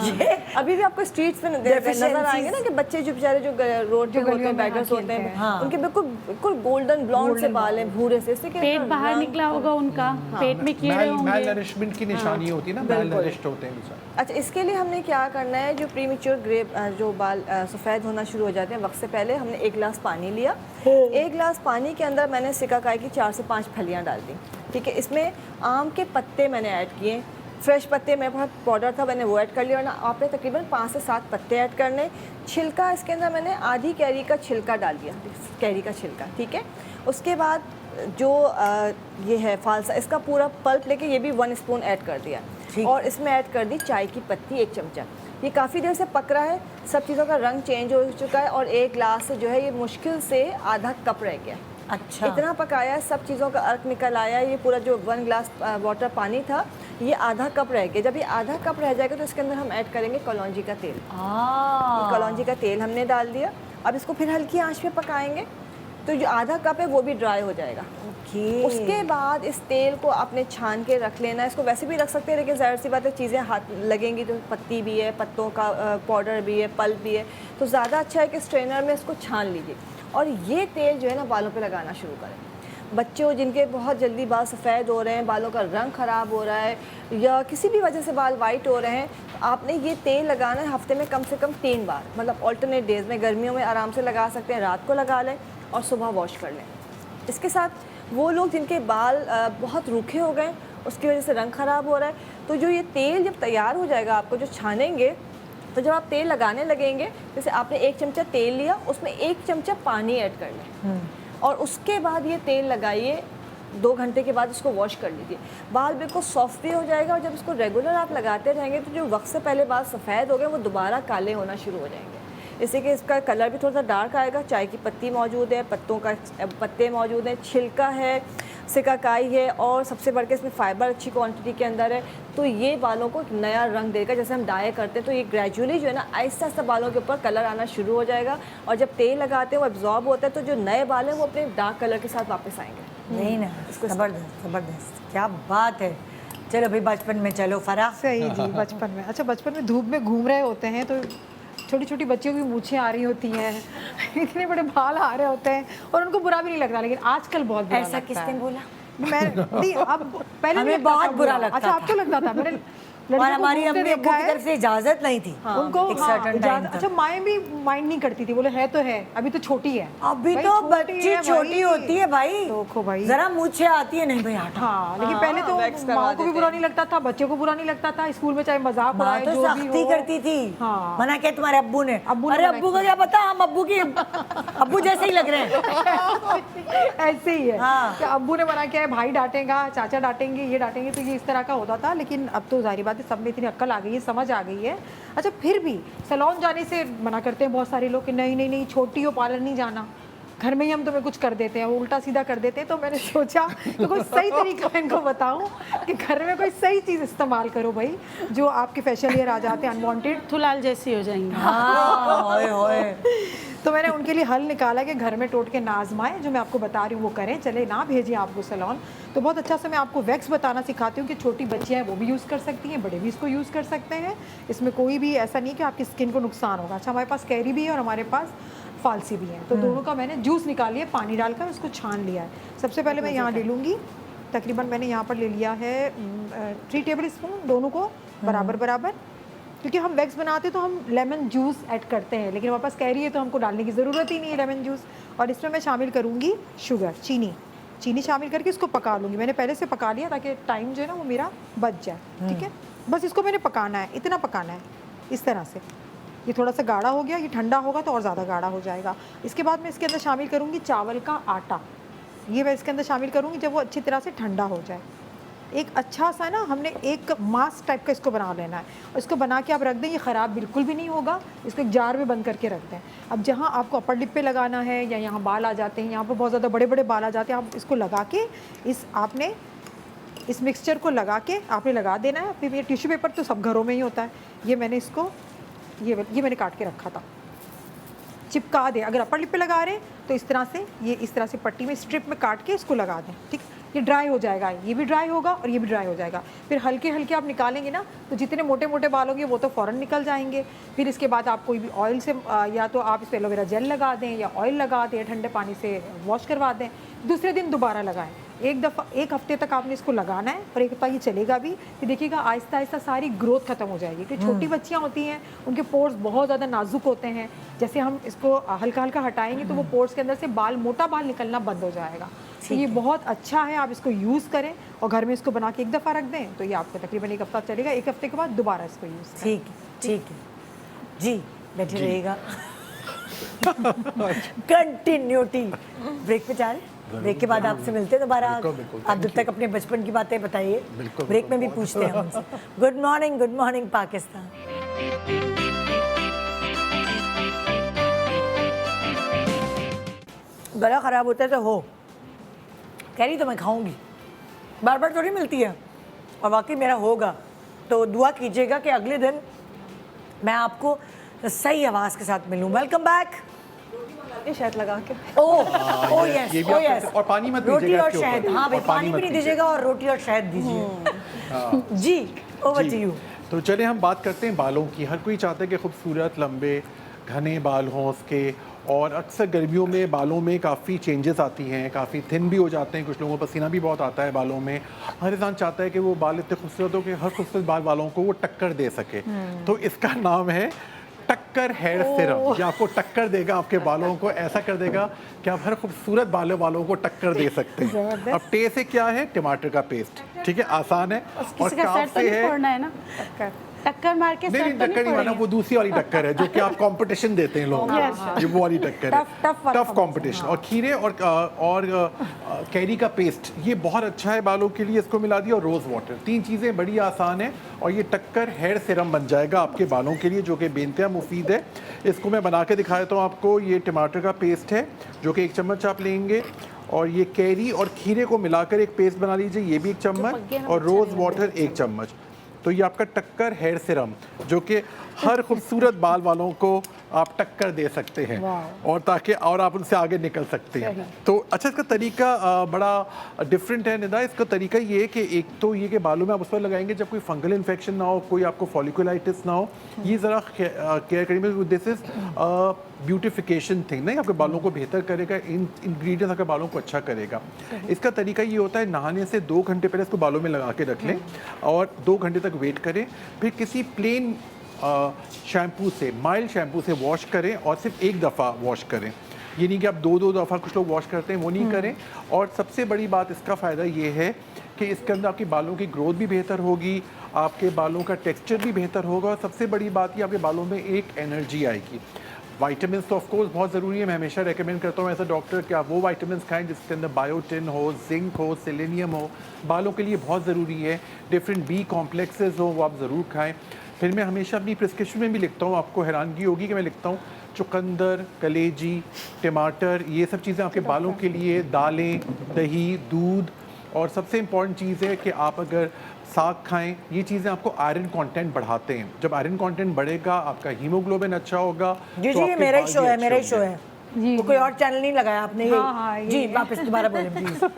ये अभी भी आपको स्ट्रीट्स में नजर आएंगे ना कि बच्चे जो बेचारे जो रोड पे होते हैं, बैगर्स होते हैं, उनके बिल्कुल गोल्डन ब्लॉन्ड से बाल हैं, भूरे से, इससे पेट बाहर निकला होगा उनका, पेट में कीड़े होंगे, मैलनरिशमेंट की निशानी होती है ना, मैलनरिश्ड होते हैं बेचारे। अच्छा, इसके लिए हमने क्या करना है, जो प्रीमेच्योर ग्रे जो बाल सफ़ेद होना शुरू हो जाते हैं वक्त से पहले, हमने 1 गिलास पानी लिया। 1 गिलास पानी के अंदर मैंने सिकाकाई की 4 से 5 फलियाँ डाल दी, ठीक है। इसमें आम के पत्ते मैंने ऐड किए, फ्रेश पत्ते, मेरे पास पाउडर था मैंने वो ऐड कर लिया, वरना आपने तकरीबन 5 से 7 पत्ते ऐड करने। छिलका इसके अंदर मैंने आधी कैरी का छिलका डाल दिया, कैरी का छिलका, ठीक है। उसके बाद जो ये है फालसा, इसका पूरा पल्प लेके ये भी 1 स्पून ऐड कर दिया, और इसमें ऐड कर दी चाय की पत्ती 1 चमचा। ये काफ़ी देर से पक रहा है, सब चीज़ों का रंग चेंज हो चुका है और एक गिलास जो है ये मुश्किल से आधा कप रह गया। अच्छा, इतना पकाया है, सब चीज़ों का अर्क निकल आया। ये पूरा जो 1 गिलास वाटर पानी था ये आधा कप रह गया। जब ये आधा कप रह जाएगा तो इसके अंदर हम ऐड करेंगे कलौंजी का तेल। कलौंजी का तेल हमने डाल दिया। अब इसको फिर हल्की आंच पे पकाएंगे तो जो आधा कप है वो भी ड्राई हो जाएगा। ओके। उसके बाद इस तेल को आपने छान के रख लेना है। इसको वैसे भी रख सकते हैं, लेकिन ज़ाहिर सी बात है चीज़ें हाथ लगेंगी तो पत्ती भी है, पत्तों का पाउडर भी है, पल्प भी है, तो ज़्यादा अच्छा है कि स्ट्रेनर में इसको छान लीजिए और ये तेल जो है ना बालों पे लगाना शुरू करें। बच्चों जिनके बहुत जल्दी बाल सफ़ेद हो रहे हैं, बालों का रंग ख़राब हो रहा है या किसी भी वजह से बाल वाइट हो रहे हैं, तो आपने ये तेल लगाना है हफ्ते में कम से कम 3 बार, मतलब ऑल्टरनेट डेज़ में। गर्मियों में आराम से लगा सकते हैं, रात को लगा लें और सुबह वॉश कर लें। इसके साथ वो लोग जिनके बाल बहुत रूखे हो गए, उसकी वजह से रंग ख़राब हो रहा है, तो जो ये तेल जब तैयार हो जाएगा आपको जो छानेंगे, तो जब आप तेल लगाने लगेंगे, जैसे आपने 1 चमचा तेल लिया, उसमें 1 चमचा पानी ऐड कर लें और उसके बाद ये तेल लगाइए। 2 घंटे के बाद इसको वॉश कर लीजिए। बाल बिल्कुल सॉफ्ट भी हो जाएगा और जब इसको रेगुलर आप लगाते रहेंगे तो जो वक्त से पहले बाल सफ़ेद हो गए वो दोबारा काले होना शुरू हो जाएंगे। इससे कि इसका कलर भी थोड़ा सा डार्क आएगा। चाय की पत्ती मौजूद है, पत्ते मौजूद हैं, छिलका है, सिकाकाई है और सबसे बढ़ के इसमें फ़ाइबर अच्छी क्वांटिटी के अंदर है, तो ये बालों को एक नया रंग देगा। जैसे हम डाई करते हैं तो ये ग्रेजुअली जो है ना आहिस्ता आहिस्ता बालों के ऊपर कलर आना शुरू हो जाएगा और जब तेल लगाते हैं वो एब्जॉर्ब होता है, तो जो नए बाल हैं वो अपने डार्क कलर के साथ वापस आएंगे। नहीं ना, ज़बरदस्त ज़बरदस्त, क्या बात है। चलो भाई बचपन में चलो फरा। सही जी, बचपन में। अच्छा, बचपन में धूप में घूम रहे होते हैं तो छोटी छोटी बच्चियों की मूछें आ रही होती हैं, इतने बड़े बाल आ रहे होते हैं और उनको बुरा भी नहीं लगता, लेकिन आजकल बहुत बुरा ऐसा लगता किसने है। बोला? मैं नहीं, अब पहले हमें नहीं लगता बहुत था बुरा लगता अच्छा, था। आपको लगता था? मैंने और लड़कियों को हमारी घूमते अम्मी अब्बू देखा की है। तरफ से इजाजत नहीं थी। उनको एक certain time तक। अच्छा, माएँ भी माइंड नहीं करती थी, बोले है तो है, अभी तो छोटी है। अभी भाई तो छोटी बच्ची है छोटी भाई। होती है भाई, देखो भाई, जरा मुझे आती है नहीं भाई हटा। हाँ, लेकिन पहले तो वैक्स करवा माँ को भी देते बुरा हैं। नहीं लगता था, बच्चे को बुरा नहीं लगता था, स्कूल में चाहे मजाक माँ उड़ाए तो जो भी सख्ती हो। करती थी। हाँ। मना किया तुम्हारे अब्बू ने। अब्बू ने अरे मना अब्बू को किया। क्या पता, हम अब्बू जैसे ही लग रहे हैं। ऐसे ही है हाँ। कि अब्बू ने मना किया है, भाई डांटेगा, चाचा डांटेंगे, ये डांटेंगे, तो ये इस तरह का होता था। लेकिन अब तो जाहिर बात है सब में इतनी अक्ल आ गई है, समझ आ गई है। अच्छा, फिर भी सैलून जाने से मना करते हैं बहुत सारे लोग कि नहीं नहीं नहीं, छोटी हो, पार्लर नहीं जाना, घर में ही हम तुम्हें कुछ कर देते हैं, उल्टा सीधा कर देते हैं। तो मैंने सोचा कि कोई सही तरीका इनको बताऊं कि घर में कोई सही चीज़ इस्तेमाल करो भाई, जो आपके फेशियल ईयर आ जाते हैं अनवांटेड। थुलाल जैसी हो जाएंगी। हाँ, होए होए। तो मैंने उनके लिए हल निकाला कि घर में टोट के ना आजमाएं, जो मैं आपको बता रही हूँ वो करें, चले ना भेजें आपको सैलून। तो बहुत अच्छा से मैं आपको वैक्स बताना सिखाती हूँ कि छोटी बच्चियाँ हैं वो भी यूज़ कर सकती हैं, बड़े भी इसको यूज़ कर सकते हैं। इसमें कोई भी ऐसा नहीं कि आपकी स्किन को नुकसान होगा। अच्छा, हमारे पास कैरी भी है और हमारे पास फालसी भी है, तो दोनों का मैंने जूस निकाल लिया, पानी डालकर उसको छान लिया है। सबसे पहले मैं यहाँ ले लूँगी, तकरीबन मैंने यहाँ पर ले लिया है 3 टेबल स्पून, दोनों को बराबर बराबर, क्योंकि हम वैक्स बनाते तो हम लेमन जूस ऐड करते हैं, लेकिन हमारे पास कैरी है तो हमको डालने की ज़रूरत ही नहीं है लेमन जूस। और इसमें मैं शामिल करूँगी शुगर, चीनी शामिल करके इसको पका लूँगी। मैंने पहले से पका लिया ताकि टाइम जो है ना वो मेरा बच जाए। ठीक है, बस इसको मैंने पकाना है, इतना पकाना है इस तरह से। ये थोड़ा सा गाढ़ा हो गया, ये ठंडा होगा तो और ज़्यादा गाढ़ा हो जाएगा। इसके बाद मैं इसके अंदर शामिल करूँगी चावल का आटा, ये मैं इसके अंदर शामिल करूँगी जब वो अच्छी तरह से ठंडा हो जाए। एक अच्छा सा ना हमने एक मास्क टाइप का इसको बना लेना है और इसको बना के आप रख दें, ये ख़राब बिल्कुल भी नहीं होगा। इसको एक जार में बंद करके रख दें। अब जहाँ आपको अपर लिप पे लगाना है या यहाँ बाल आ जाते हैं, यहाँ पर बहुत ज़्यादा बड़े बड़े बाल आ जाते हैं, आप इसको लगा के आपने इस मिक्सचर को लगा के आपने लगा देना है। फिर ये टिश्यू पेपर तो सब घरों में ही होता है, ये मैंने इसको ये मैंने काट के रखा था, चिपका दें। अगर अपर लिप पे लगा रहे हैं तो इस तरह से पट्टी में स्ट्रिप में काट के इसको लगा दें। ठीक, ये ड्राई हो जाएगा, ये भी ड्राई होगा और ये भी ड्राई हो जाएगा। फिर हल्के हल्के आप निकालेंगे ना तो जितने मोटे मोटे बाल होंगे वो तो फ़ौरन निकल जाएंगे। फिर इसके बाद आप कोई भी ऑयल से या तो आप इस पर एलोवेरा जेल लगा दें या ऑयल लगा दें, ठंडे पानी से वॉश करवा दें, दूसरे दिन दोबारा लगाएं। एक हफ्ते तक आपने इसको लगाना है और एक हफ्ता ये चलेगा भी। फिर देखिएगा आहिस्ता आहिस्ता सारी ग्रोथ खत्म हो जाएगी। क्योंकि छोटी बच्चियाँ होती हैं, उनके पोर्स बहुत ज़्यादा नाजुक होते हैं। जैसे हम इसको हल्का हल्का हटाएंगे तो वो पोर्स के अंदर से मोटा बाल निकलना बंद हो जाएगा। तो ये बहुत अच्छा है, आप इसको यूज़ करें और घर में इसको बना के एक दफ़ा रख दें तो ये आपको तकरीबन एक हफ्ता चलेगा। एक हफ्ते के बाद दोबारा इसको यूज़ करें। ठीक है जी, बैठे रहिएगा। कंटिन्यूटी। ब्रेक पे जा रहे हैं, ब्रेक के बाद आपसे मिलते हैं दोबारा। आप जब तक अपने बचपन की बातें बताइए, ब्रेक में भी पूछते हैं उनसे। Good morning Pakistan. गला ख़राब होता है तो हो, कैरी तो मैं खाऊंगी, बार बार थोड़ी मिलती है, और वाकई मेरा होगा। तो दुआ कीजिएगा कि अगले दिन मैं आपको सही आवाज़ के साथ मिलूं। Welcome back. ये शहद लगा के ओह ओह यस ये भी ओह आप यस, कर- और पानी मत रोटी दीजिएगा और इसके ऊपर। शहद, हाँ भाई और पानी मत भी नहीं दीजिएगा और रोटी और शहद दीजिए। जी ओवर टू जी। यू। तो चलिए हम बात करते हैं बालों की। हर कोई चाहता है कि खूबसूरत लंबे घने बाल हों उसके, और अक्सर गर्मियों में बालों में काफ़ी चेंजेस आती हैं, काफ़ी थिन भी हो जाते हैं, कुछ लोगों को पसीना भी बहुत आता है बालों में। हर इंसान चाहता है कि वो बाल इतने खूबसूरत हो कि हर खूबसूरत बाल वालों को वो टक्कर दे सके। तो इसका नाम है टक्कर हेयर सीरम। ये आपको टक्कर देगा, आपके बालों को ऐसा कर देगा कि आप हर खूबसूरत बालों वालों को टक्कर दे सकते हैं। अब टे से क्या है? टमाटर का पेस्ट, ठीक है, आसान है। और किसी का काफ सर तो से नहीं है, फोड़ना है ना, टक्कर मार के नहीं सर नहीं तो टक्कर नहीं माना, वो दूसरी वाली टक्कर है जो कि आप कंपटीशन देते हैं लोगों को, ये वो वाली टक्कर है, टफ कंपटीशन। और खीरे और कैरी का पेस्ट ये बहुत अच्छा है बालों के लिए, इसको मिला दिया, और रोज़ वाटर, 3 चीज़ें बड़ी आसान है और ये टक्कर हेयर सीरम बन जाएगा आपके बालों के लिए, जो कि बेनतहा मुफीद है। इसको मैं बना के दिखा देता हूँ आपको। ये टमाटर का पेस्ट है जो कि 1 चम्मच आप लेंगे, और ये कैरी और खीरे को मिलाकर एक पेस्ट बना लीजिए, ये भी 1 चम्मच, और रोज़ वाटर 1 चम्मच। तो ये आपका टक्कर हेयर सीरम, जो कि हर खूबसूरत बाल वालों को आप टक्कर दे सकते हैं, और ताकि और आप उनसे आगे निकल सकते हैं। तो अच्छा, इसका तरीका बड़ा डिफरेंट है निदा। इसका तरीका ये है कि एक तो ये कि बालों में आप उस पर लगाएंगे जब कोई फंगल इन्फेक्शन ना हो, कोई आपको फॉलिकुलाइटिस ना हो, ये ज़रा केयर करेंगे। दिस इज़ ब्यूटिफिकेशन थिंग, नहीं आपके बालों को बेहतर करेगा, इन इंग्रेडिएंट्स आपके बालों को अच्छा करेगा। इसका तरीका ये होता है, नहाने से 2 घंटे पहले इसको बालों में लगा के रख लें और 2 घंटे तक वेट करें, फिर किसी प्लेन शैम्पू से, माइल्ड शैम्पू से वॉश करें, और सिर्फ 1 दफ़ा वॉश करें। ये नहीं कि आप 2 दफ़ा, कुछ लोग वॉश करते हैं, वो नहीं करें। और सबसे बड़ी बात, इसका फ़ायदा ये है कि इसके अंदर आपके बालों की ग्रोथ भी बेहतर होगी, आपके बालों का टेक्सचर भी बेहतर होगा, और सबसे बड़ी बात ये आपके बालों में एक एनर्जी आएगी। वाइटामिन तो ऑफकोर्स बहुत ज़रूरी है, मैं हमेशा रेकमेंड करता हूँ एज अ डॉक्टर कि आप वो वाइटामिन खाएं जिसके अंदर बायोटिन हो, जिंक हो, सेलेनियम हो, बालों के लिए बहुत ज़रूरी है। डिफरेंट बी कॉम्प्लेक्सेस हो, वो आप ज़रूर खाएं। फिर मैं हमेशा अपनी प्रिस्क्रिप्शन में भी लिखता हूँ, आपको हैरानगी होगी कि मैं लिखता हूँ चुकंदर, कलेजी, टमाटर, ये सब चीज़ें आपके बालों के लिए, दालें, दही, दूध, और सबसे इम्पॉर्टेंट चीज़ है कि आप अगर साग खाएं, ये चीज़ें आपको आयरन कंटेंट बढ़ाते हैं। जब आयरन कंटेंट बढ़ेगा, आपका हीमोग्लोबिन अच्छा होगा। जी तो जी, आपके मेरा ही बाल शो भी है, अच्छे मेरा ही होंगे। शो है, तो कोई और चैनल नहीं लगाया आपने। हाँ, ये ये जी, है। वापस दोबारा बोलें प्लीज।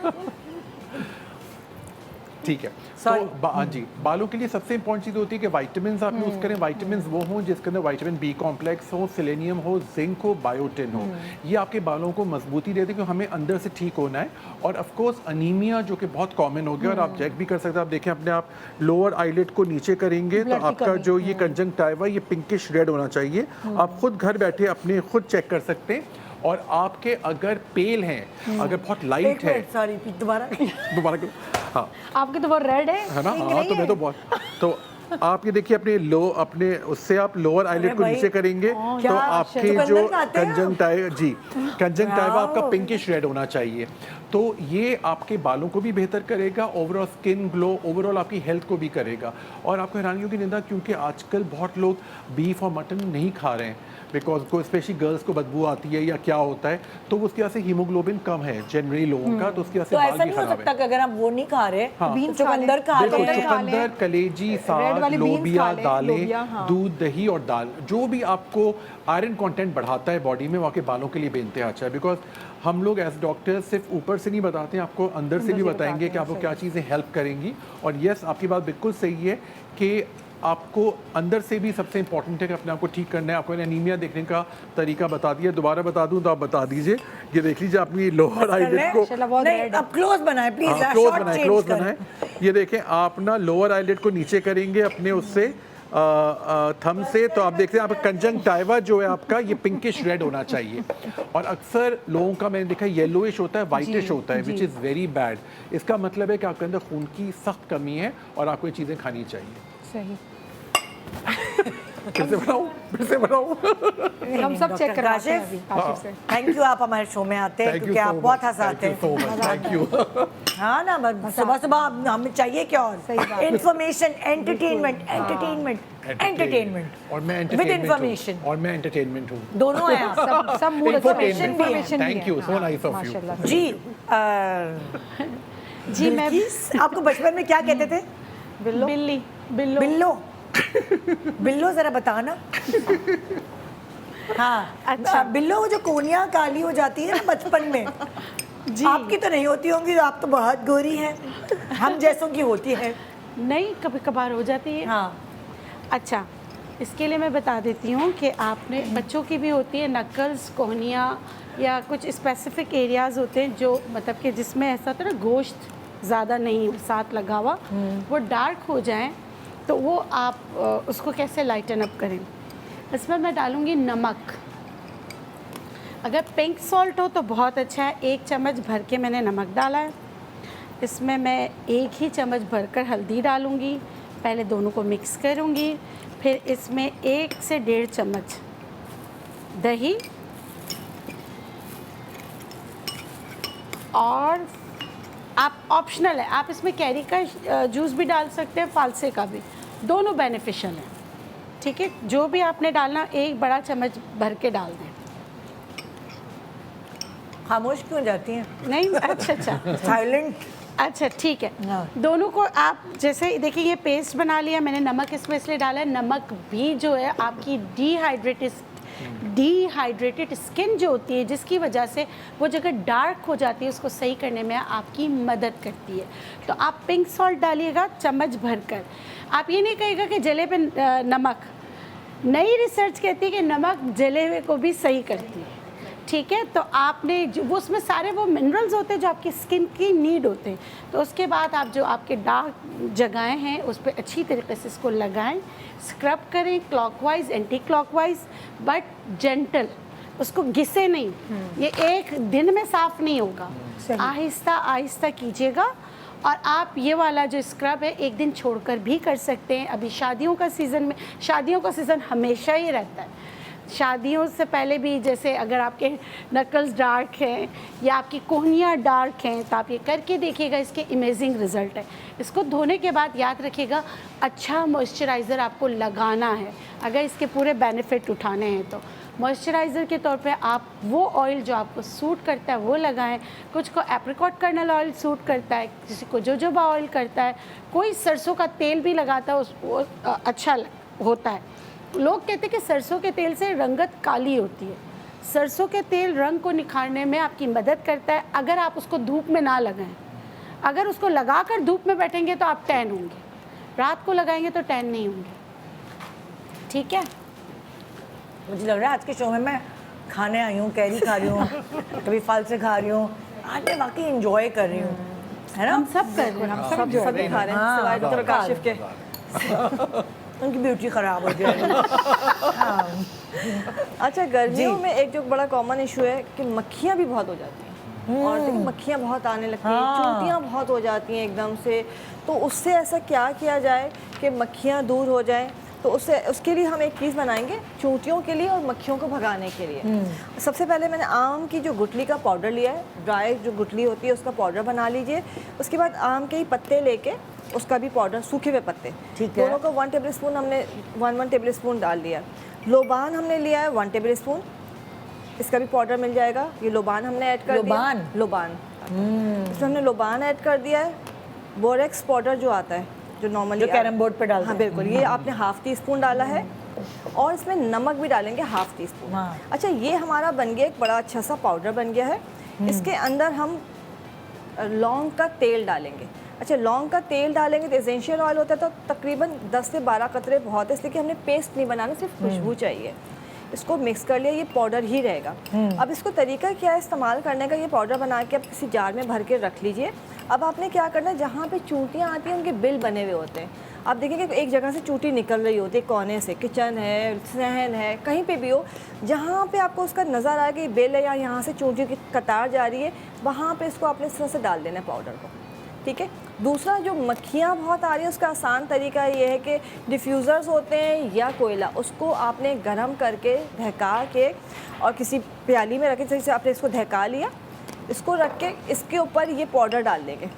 ठीक है, Sorry. तो हाँ जी, बालों के लिए सबसे इंपॉर्टेंट चीज़ होती है कि विटामिन्स आप यूज़ करें। विटामिन्स वो हों जिसके अंदर विटामिन बी कॉम्प्लेक्स हो, सेलेनियम हो, जिंक हो, बायोटिन हो। ये आपके बालों को मजबूती देते हैं, क्योंकि हमें अंदर से ठीक होना है। और ऑफ कोर्स अनीमिया, जो कि बहुत कॉमन हो गया, और आप चेक भी कर सकते हैं। आप देखें, अपने आप लोअर आईलिड को नीचे करेंगे तो आपका जो ये कंजंक्टिवा, ये पिंकिश रेड होना चाहिए। आप खुद घर बैठे अपने खुद चेक कर सकते हैं। और आपके अगर पेल हैं, अगर बहुत लाइट है, सॉरी दोबारा दोबारा करो, हाँ आपके तो बहुत रेड है ना, हाँ तो मैं तो बहुत, तो आप ये देखिए अपने उससे आप लोअर आईलिड को भाई, नीचे करेंगे क्या तो आपके चुकंदर जो खाते हैं आप? कंजंक्टिवा, जी कंजंक्टिवा आपका वाओ। पिंकिश रेड होना चाहिए। तो ये आपके बालों को भी बेहतर करेगा, ओवरऑल स्किन ग्लो, ओवरऑल आपकी हेल्थ को भी करेगा। और आपको हैरानी होगी निंदा, क्योंकि आजकल बहुत लोग बीफ और मटन नहीं खा रहे हैं, बिकॉज को स्पेशली गर्ल्स को बदबू आती है या क्या होता है, तो उसकी वजह से हीमोग्लोबिन कम है जनरली लोगों का, तो उसकी वजह से तो बाल ऐसा भी नहीं हो खराब सकता है। कि अगर आप वो नहीं खा रहे, हाँ। तो चुकंदर खा देखो, रहे चुकंदर, कलेजी, साग, वाली beans लोबिया, खा लें, दालें, लोबिया, हाँ। दूध, दही और दाल, जो भी आपको आयरन कंटेंट बढ़ाता है बॉडी में, वो आपके बालों के लिए बेनतहा अच्छा है। बिकॉज हम लोग एज डॉक्टर सिर्फ ऊपर से नहीं बताते हैं, आपको अंदर से भी बताएंगे कि आपको क्या चीज़ें हेल्प करेंगी। और यस, आपकी बात बिल्कुल सही है कि आपको अंदर से भी सबसे इंपॉर्टेंट है कि अपने आप को ठीक करना है। आपको एनीमिया देखने का तरीका बता दिया, दोबारा बता दूं तो आप बता दीजिए। ये देख लीजिए अपनी लोअर आईलिड को, नहीं, अब क्लोज बनाए प्लीज, क्लोज बनाए, क्लोज बनाए। ये देखें, आप ना लोअर आईलिड को नीचे करेंगे अपने उससे थंब से, तो आप देखते हैं आप कंजंक्टिवा जो है आपका, ये पिंकिश रेड होना चाहिए। और अक्सर लोगों का मैंने देखा येलोइश होता है, वाइटिश होता है, विच इज़ वेरी बैड। इसका मतलब है कि आपके अंदर खून की सख्त कमी है और आपको ये चीज़ें खानी चाहिए। सही फिर से बनाऊं, फिर से बनाऊं। हम सब चेक करवाते हैं अभी काशिफ से। थैंक यू, आप हमारे शो में आते हैं Thank you क्योंकि so आप much. बहुत हंसाते Thank you so हैं। much. Thank you. हाँ ना, सुबह सुबह हमें चाहिए क्या और सही बात। इंफॉर्मेशन, एंटरटेनमेंट, एंटरटेनमेंट और मैं विद entertainment इंफॉर्मेशन, हूँ। और मैं एंटरटेनमेंट हूँ। दोनों हैं आप। सब मूड Infotainment. इन्फॉर्मेशन भी Thank you, so nice of you. माशाल्लाह। जी जी मैं बिल्किस, आपको बचपन में क्या कहते थे? बिल्ली बिल्लो बिल्लो। बिल्लो जरा बताना। हाँ अच्छा। बिल्लो वो जो कोनियाँ काली हो जाती है ना बचपन में, जी आपकी तो नहीं होती होंगी, आप तो बहुत गोरी हैं, हम जैसों की होती है। नहीं, कभी कभार हो जाती है। हाँ अच्छा, इसके लिए मैं बता देती हूँ कि आपने बच्चों की भी होती है नकल्स, कोहनियाँ या कुछ स्पेसिफिक एरियाज़ होते हैं जो मतलब कि जिसमें ऐसा होता है ना गोश्त ज़्यादा नहीं साथ लगा हुआ, वो डार्क हो जाएं तो वो आप उसको कैसे लाइटन अप करें। इसमें मैं डालूँगी नमक। अगर पिंक सॉल्ट हो तो बहुत अच्छा है। 1 चम्मच भर के मैंने नमक डाला है। इसमें मैं 1 ही चम्मच भरकर हल्दी डालूँगी। पहले दोनों को मिक्स करूँगी। फिर इसमें 1 से 1.5 चम्मच दही और आप ऑप्शनल है, आप इसमें कैरी का जूस भी डाल सकते हैं, फालसे का भी, दोनों बेनिफिशियल हैं। ठीक है, जो भी आपने डालना 1 बड़ा चम्मच भर के डाल दें। खामोश क्यों जाती हैं? नहीं, अच्छा साइलेंट। अच्छा ठीक है। हाँ। दोनों को आप जैसे देखिए ये पेस्ट बना लिया मैंने। नमक इसमें इसलिए डाला है, नमक भी जो है आपकी डिहाइड्रेटेड स्किन जो होती है जिसकी वजह से वो जगह डार्क हो जाती है उसको सही करने में आपकी मदद करती है। तो आप पिंक सॉल्ट डालिएगा चम्मच भरकर। आप ये नहीं कहिएगा कि जले पे नमक, नई रिसर्च कहती है कि नमक जले हुए को भी सही करती है। ठीक है, तो आपने जो वो उसमें सारे वो मिनरल्स होते हैं जो आपकी स्किन की नीड होते हैं। तो उसके बाद आप जो आपके डार्क जगहें हैं उस पर अच्छी तरीके से इसको लगाएं, स्क्रब करें clockwise anti clockwise, but gentle, उसको घिसे नहीं। ये एक दिन में साफ नहीं होगा, आहिस्ता आहिस्ता कीजिएगा। और आप ये वाला जो स्क्रब है 1 दिन छोड़कर भी कर सकते हैं। अभी शादियों का सीज़न में, शादियों का सीज़न हमेशा ही रहता है। शादियों से पहले भी जैसे अगर आपके नकल्स डार्क हैं या आपकी कोहनियाँ डार्क हैं तो आप ये करके देखिएगा, इसके इमेजिंग रिज़ल्ट है। इसको धोने के बाद याद रखिएगा अच्छा मॉइस्चराइज़र आपको लगाना है अगर इसके पूरे बेनिफिट उठाने हैं। तो मॉइस्चराइज़र के तौर पे आप वो ऑयल जो आपको सूट करता है वो लगाएं। कुछ को एप्रिकॉट कर्नल ऑयल सूट करता है, किसी को जोजोबा ऑयल करता है, कोई सरसों का तेल भी लगाता है, वो अच्छा होता है। लोग कहते हैं कि सरसों के तेल से रंगत काली होती है। सरसों के तेल रंग को निखारने में आपकी मदद करता है अगर आप उसको धूप में ना लगाएं। अगर उसको लगाकर धूप में बैठेंगे तो आप टैन होंगे, रात को लगाएंगे तो टैन नहीं होंगे। ठीक है, मुझे लग रहा है आज के शो में मैं खाने आई हूँ, कैरी खा रही हूँ, कभी फल से खा रही हूँ, आज मैं वाकई इंजॉय कर रही हूँ, है ना? हम सब कर रहे हैं, हम सब सब खा रहे हैं हाँ, सिवाय डॉक्टर काशिफ के। उनकी ब्यूटी खराब हो जाएगी। हाँ। अच्छा, गर्मियों में एक जो बड़ा कॉमन इशू है कि मक्खियाँ भी बहुत हो जाती हैं और देखिए मक्खियाँ बहुत आने लगती हैं, हाँ। चूंटियाँ बहुत हो जाती हैं एकदम से। तो उससे ऐसा क्या किया जाए कि मक्खियाँ दूर हो जाएं? तो उसके लिए हम एक चीज़ बनाएंगे चूंटियों के लिए और मक्खियों को भगाने के लिए। सबसे पहले मैंने आम की जो गुठली का पाउडर लिया है, ड्राई जो गुठली होती है उसका पाउडर बना लीजिए। उसके बाद आम के ही पत्ते लेके उसका भी पाउडर, सूखे हुए पत्ते, ठीक है। दोनों को 1 टेबल स्पून हमने 1 टेबल स्पून डाल लिया। लोबान हमने लिया है 1 टेबल स्पून, इसका भी पाउडर मिल जाएगा। ये लोबान हमने ऐड कर दिया। लोबान इसमें हमने लोबान ऐड कर दिया है। बोरेक्स पाउडर जो आता है जो नॉर्मली जो कैरम बोर्ड पे डालते हाँ हैं। बिल्कुल, ये आपने ½ टीस्पून डाला है और इसमें नमक भी डालेंगे ½ टीस्पून। हाँ। अच्छा, ये हमारा बन गया एक बड़ा अच्छा सा पाउडर बन गया है। इसके अंदर हम लौंग का तेल डालेंगे। अच्छा, लौंग का तेल डालेंगे तो एसेंशियल ऑयल होता है तो तकरीबन 10 से 12 कतरे बहुत है, इसलिए कि हमने पेस्ट नहीं बनाना, सिर्फ खुशबू चाहिए। इसको मिक्स कर लिया, ये पाउडर ही रहेगा। अब इसको तरीका क्या है इस्तेमाल करने का, ये पाउडर बना के आप किसी जार में भर के रख लीजिए। अब आपने क्या करना है, जहाँ पे चूंटियाँ आती हैं उनके बिल बने हुए होते हैं। आप देखेंगे कि एक जगह से चूंटी निकल रही होती है, कोने से, किचन है, सहन है, कहीं पे भी हो, जहाँ पे आपको उसका नज़र आए कि बिल है या यहाँ से चूंटी की कतार जा रही है, वहाँ पे इसको आपने इस तरह से डाल देना है पाउडर को। ठीक है, दूसरा जो मक्खियाँ बहुत आ रही है उसका आसान तरीका ये है कि डिफ्यूज़र्स होते हैं या कोयला, उसको आपने गर्म करके दहका के और किसी प्याली में रखे, जैसे आपने इसको दहका लिया, इसको रख के इसके ऊपर ये पाउडर डाल देंगे,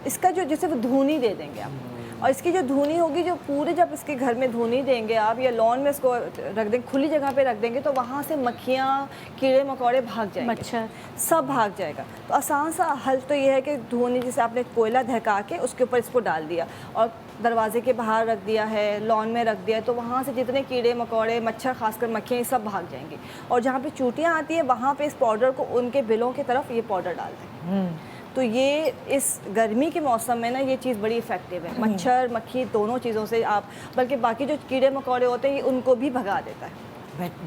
इसका जो जैसे वो धुनी दे देंगे आप, और इसकी जो धुनी होगी, जो पूरे जब इसके घर में धुनी देंगे आप या लॉन में इसको रख देंगे, खुली जगह पे रख देंगे, तो वहाँ से मक्खियाँ कीड़े मकोड़े भाग जाएंगे, मच्छर सब भाग जाएगा। तो आसान सा हल तो ये है कि धुनी जैसे आपने कोयला दहका के उसके ऊपर इसको डाल दिया और दरवाजे के बाहर रख दिया है, लॉन में रख दिया है, तो वहाँ से जितने कीड़े मकोड़े, मच्छर, खासकर मक्खियाँ, ये सब भाग जाएंगी। और जहाँ पे चूटियाँ आती हैं वहाँ पे इस पाउडर को उनके बिलों की तरफ ये पाउडर डाल दें। तो ये इस गर्मी के मौसम में ना ये चीज़ बड़ी इफ़ेक्टिव है। मच्छर मक्खी दोनों चीज़ों से आप, बल्कि बाकी जो कीड़े मकोड़े होते हैं ये उनको भी भगा देता है।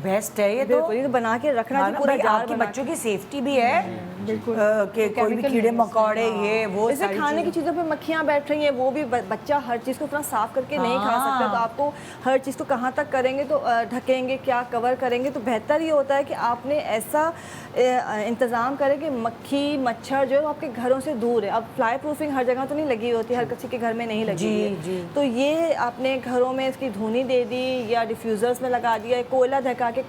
बेस्ट है ये तो। बिल्कुल, ये तो बना के रखना हाँ जी, ना, पूरा भाई, जार आपके बना बच्चों की सेफ्टी भी है बिल्कुल। कि कोई भी कीड़े मकोड़े ये वो जैसे सारी खाने की चीज़ें। चीज़ों पे मक्खियाँ बैठ रही हैं, वो भी बच्चा हर चीज़ को इतना साफ करके नहीं खा सकता, तो आपको हर चीज़ को कहाँ तक करेंगे, तो ढकेंगे, क्या कवर करेंगे, तो बेहतर ये होता है कि आपने ऐसा इंतज़ाम करें कि मक्खी मच्छर जो है वो आपके घरों से दूर है। अब फ्लाई प्रूफिंग हर जगह तो नहीं लगी होती, हर किसी के घर में नहीं लगी जी, है, जी। तो ये आपने घरों में इसकी धुनी दे दी या डिफ्यूज़र्स में लगा दिया, कोयला धका के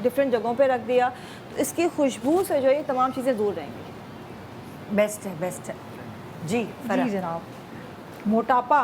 डिफरेंट जगहों पे रख दिया, तो इसकी खुशबू से जो है ये तमाम चीज़ें दूर रहेंगी। बेस्ट है, बेस्ट है जी। जी जनाब, मोटापा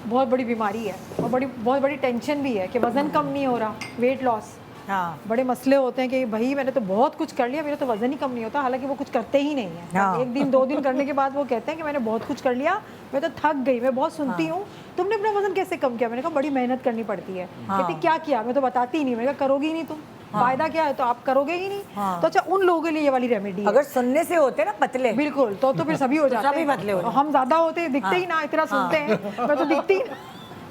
बहुत बड़ी बीमारी है और बहुत बड़ी टेंशन भी है कि वज़न कम नहीं हो रहा, वेट लॉस। हाँ बड़े मसले होते हैं कि भाई मैंने तो बहुत कुछ कर लिया, मेरा तो वज़न ही कम नहीं होता, हालांकि वो कुछ करते ही नहीं है। हाँ। एक दिन 2 दिन करने के बाद वो कहते हैं कि मैंने बहुत कुछ कर लिया, मैं तो थक गई। मैं बहुत सुनती हूँ, तुमने अपना वज़न कैसे कम किया? मैंने कहा बड़ी मेहनत करनी पड़ती है। कहती क्या किया? मैं तो बताती ही नहीं। मैंने कहा करोगी ही नहीं तुम, फायदा क्या है, तो आप करोगे ही नहीं। तो अच्छा, उन लोगों के लिए ये वाली रेमेडी है। अगर सुनने से होते ना पतले, बिल्कुल, तो फिर सभी हो जाते सभी पतले हो हैं। जाते। हम ज्यादा होते हैं, दिखते ही ना, इतना सुनते हैं, मैं तो दिखती ही ना।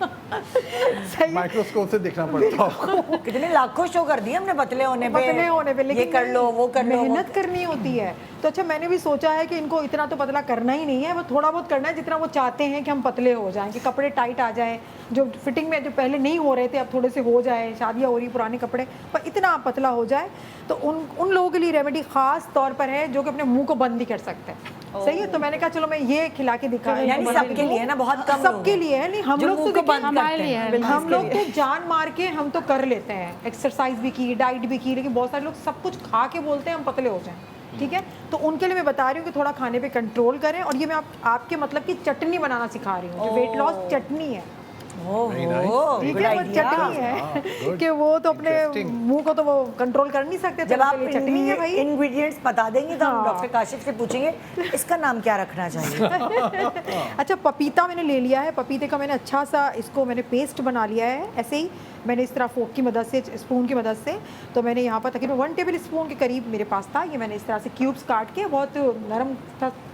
सही है। माइक्रोस्कोप से देखना पड़ता है। कितने लाखों शो कर दिए हमने पतले होने पे, पतले होने पे, लेकिन ये कर लो, वो कर लो, मेहनत करनी होती है। तो अच्छा, मैंने भी सोचा है कि इनको इतना तो पतला करना ही नहीं है, वो थोड़ा बहुत करना है जितना वो चाहते हैं कि हम पतले हो जाएं, कि कपड़े टाइट आ जाएं, जो फिटिंग में जो पहले नहीं हो रहे थे अब थोड़े से हो जाए, शादियाँ हो रही पुराने कपड़े पर इतना आप पतला हो जाए। तो उन लोगों के लिए रेमेडी खास तौर पर है जो कि अपने मुंह को बंद भी कर सकते हैं। सही है, तो मैंने कहा चलो मैं ये खिला के दिखा, यानी सबके लिए ना, बहुत कम लोग सबके हैं लिए है। नहीं, हम जो लोग मुंह तो को देखिए, बंद हमारे करते लिए हैं। है। हम लोग तो जान मार के हम तो कर लेते हैं, एक्सरसाइज भी की, डाइट भी की, लेकिन बहुत सारे लोग सब कुछ खा के बोलते हैं हम पतले हो जाएं। ठीक है, तो उनके लिए मैं बता रही हूँ कि थोड़ा खाने पे कंट्रोल करें। और ये मैं आपके मतलब की चटनी बनाना सिखा रही हूँ, जो वेट लॉस चटनी है। Very nice. ठीक good है, वो idea। चटनी है good. कि वो तो अपने Interesting. मुंह को तो वो कंट्रोल कर नहीं सकते, तो जब आप उनके लिए चटनी है भाई। इंग्रेडिएंट्स बता देंगे तो हम हाँ। डॉक्टर काशिफ से पूछेंगे इसका नाम क्या रखना चाहिए। अच्छा, पपीता मैंने ले लिया है। पपीते का मैंने अच्छा सा इसको मैंने पेस्ट बना लिया है। ऐसे ही मैंने इस तरह फोक की मदद से, स्पून की मदद से, तो मैंने यहाँ पर तकरीबन 1 टेबल स्पून के करीब मेरे पास था। ये मैंने इस तरह से क्यूब्स काट के, बहुत नरम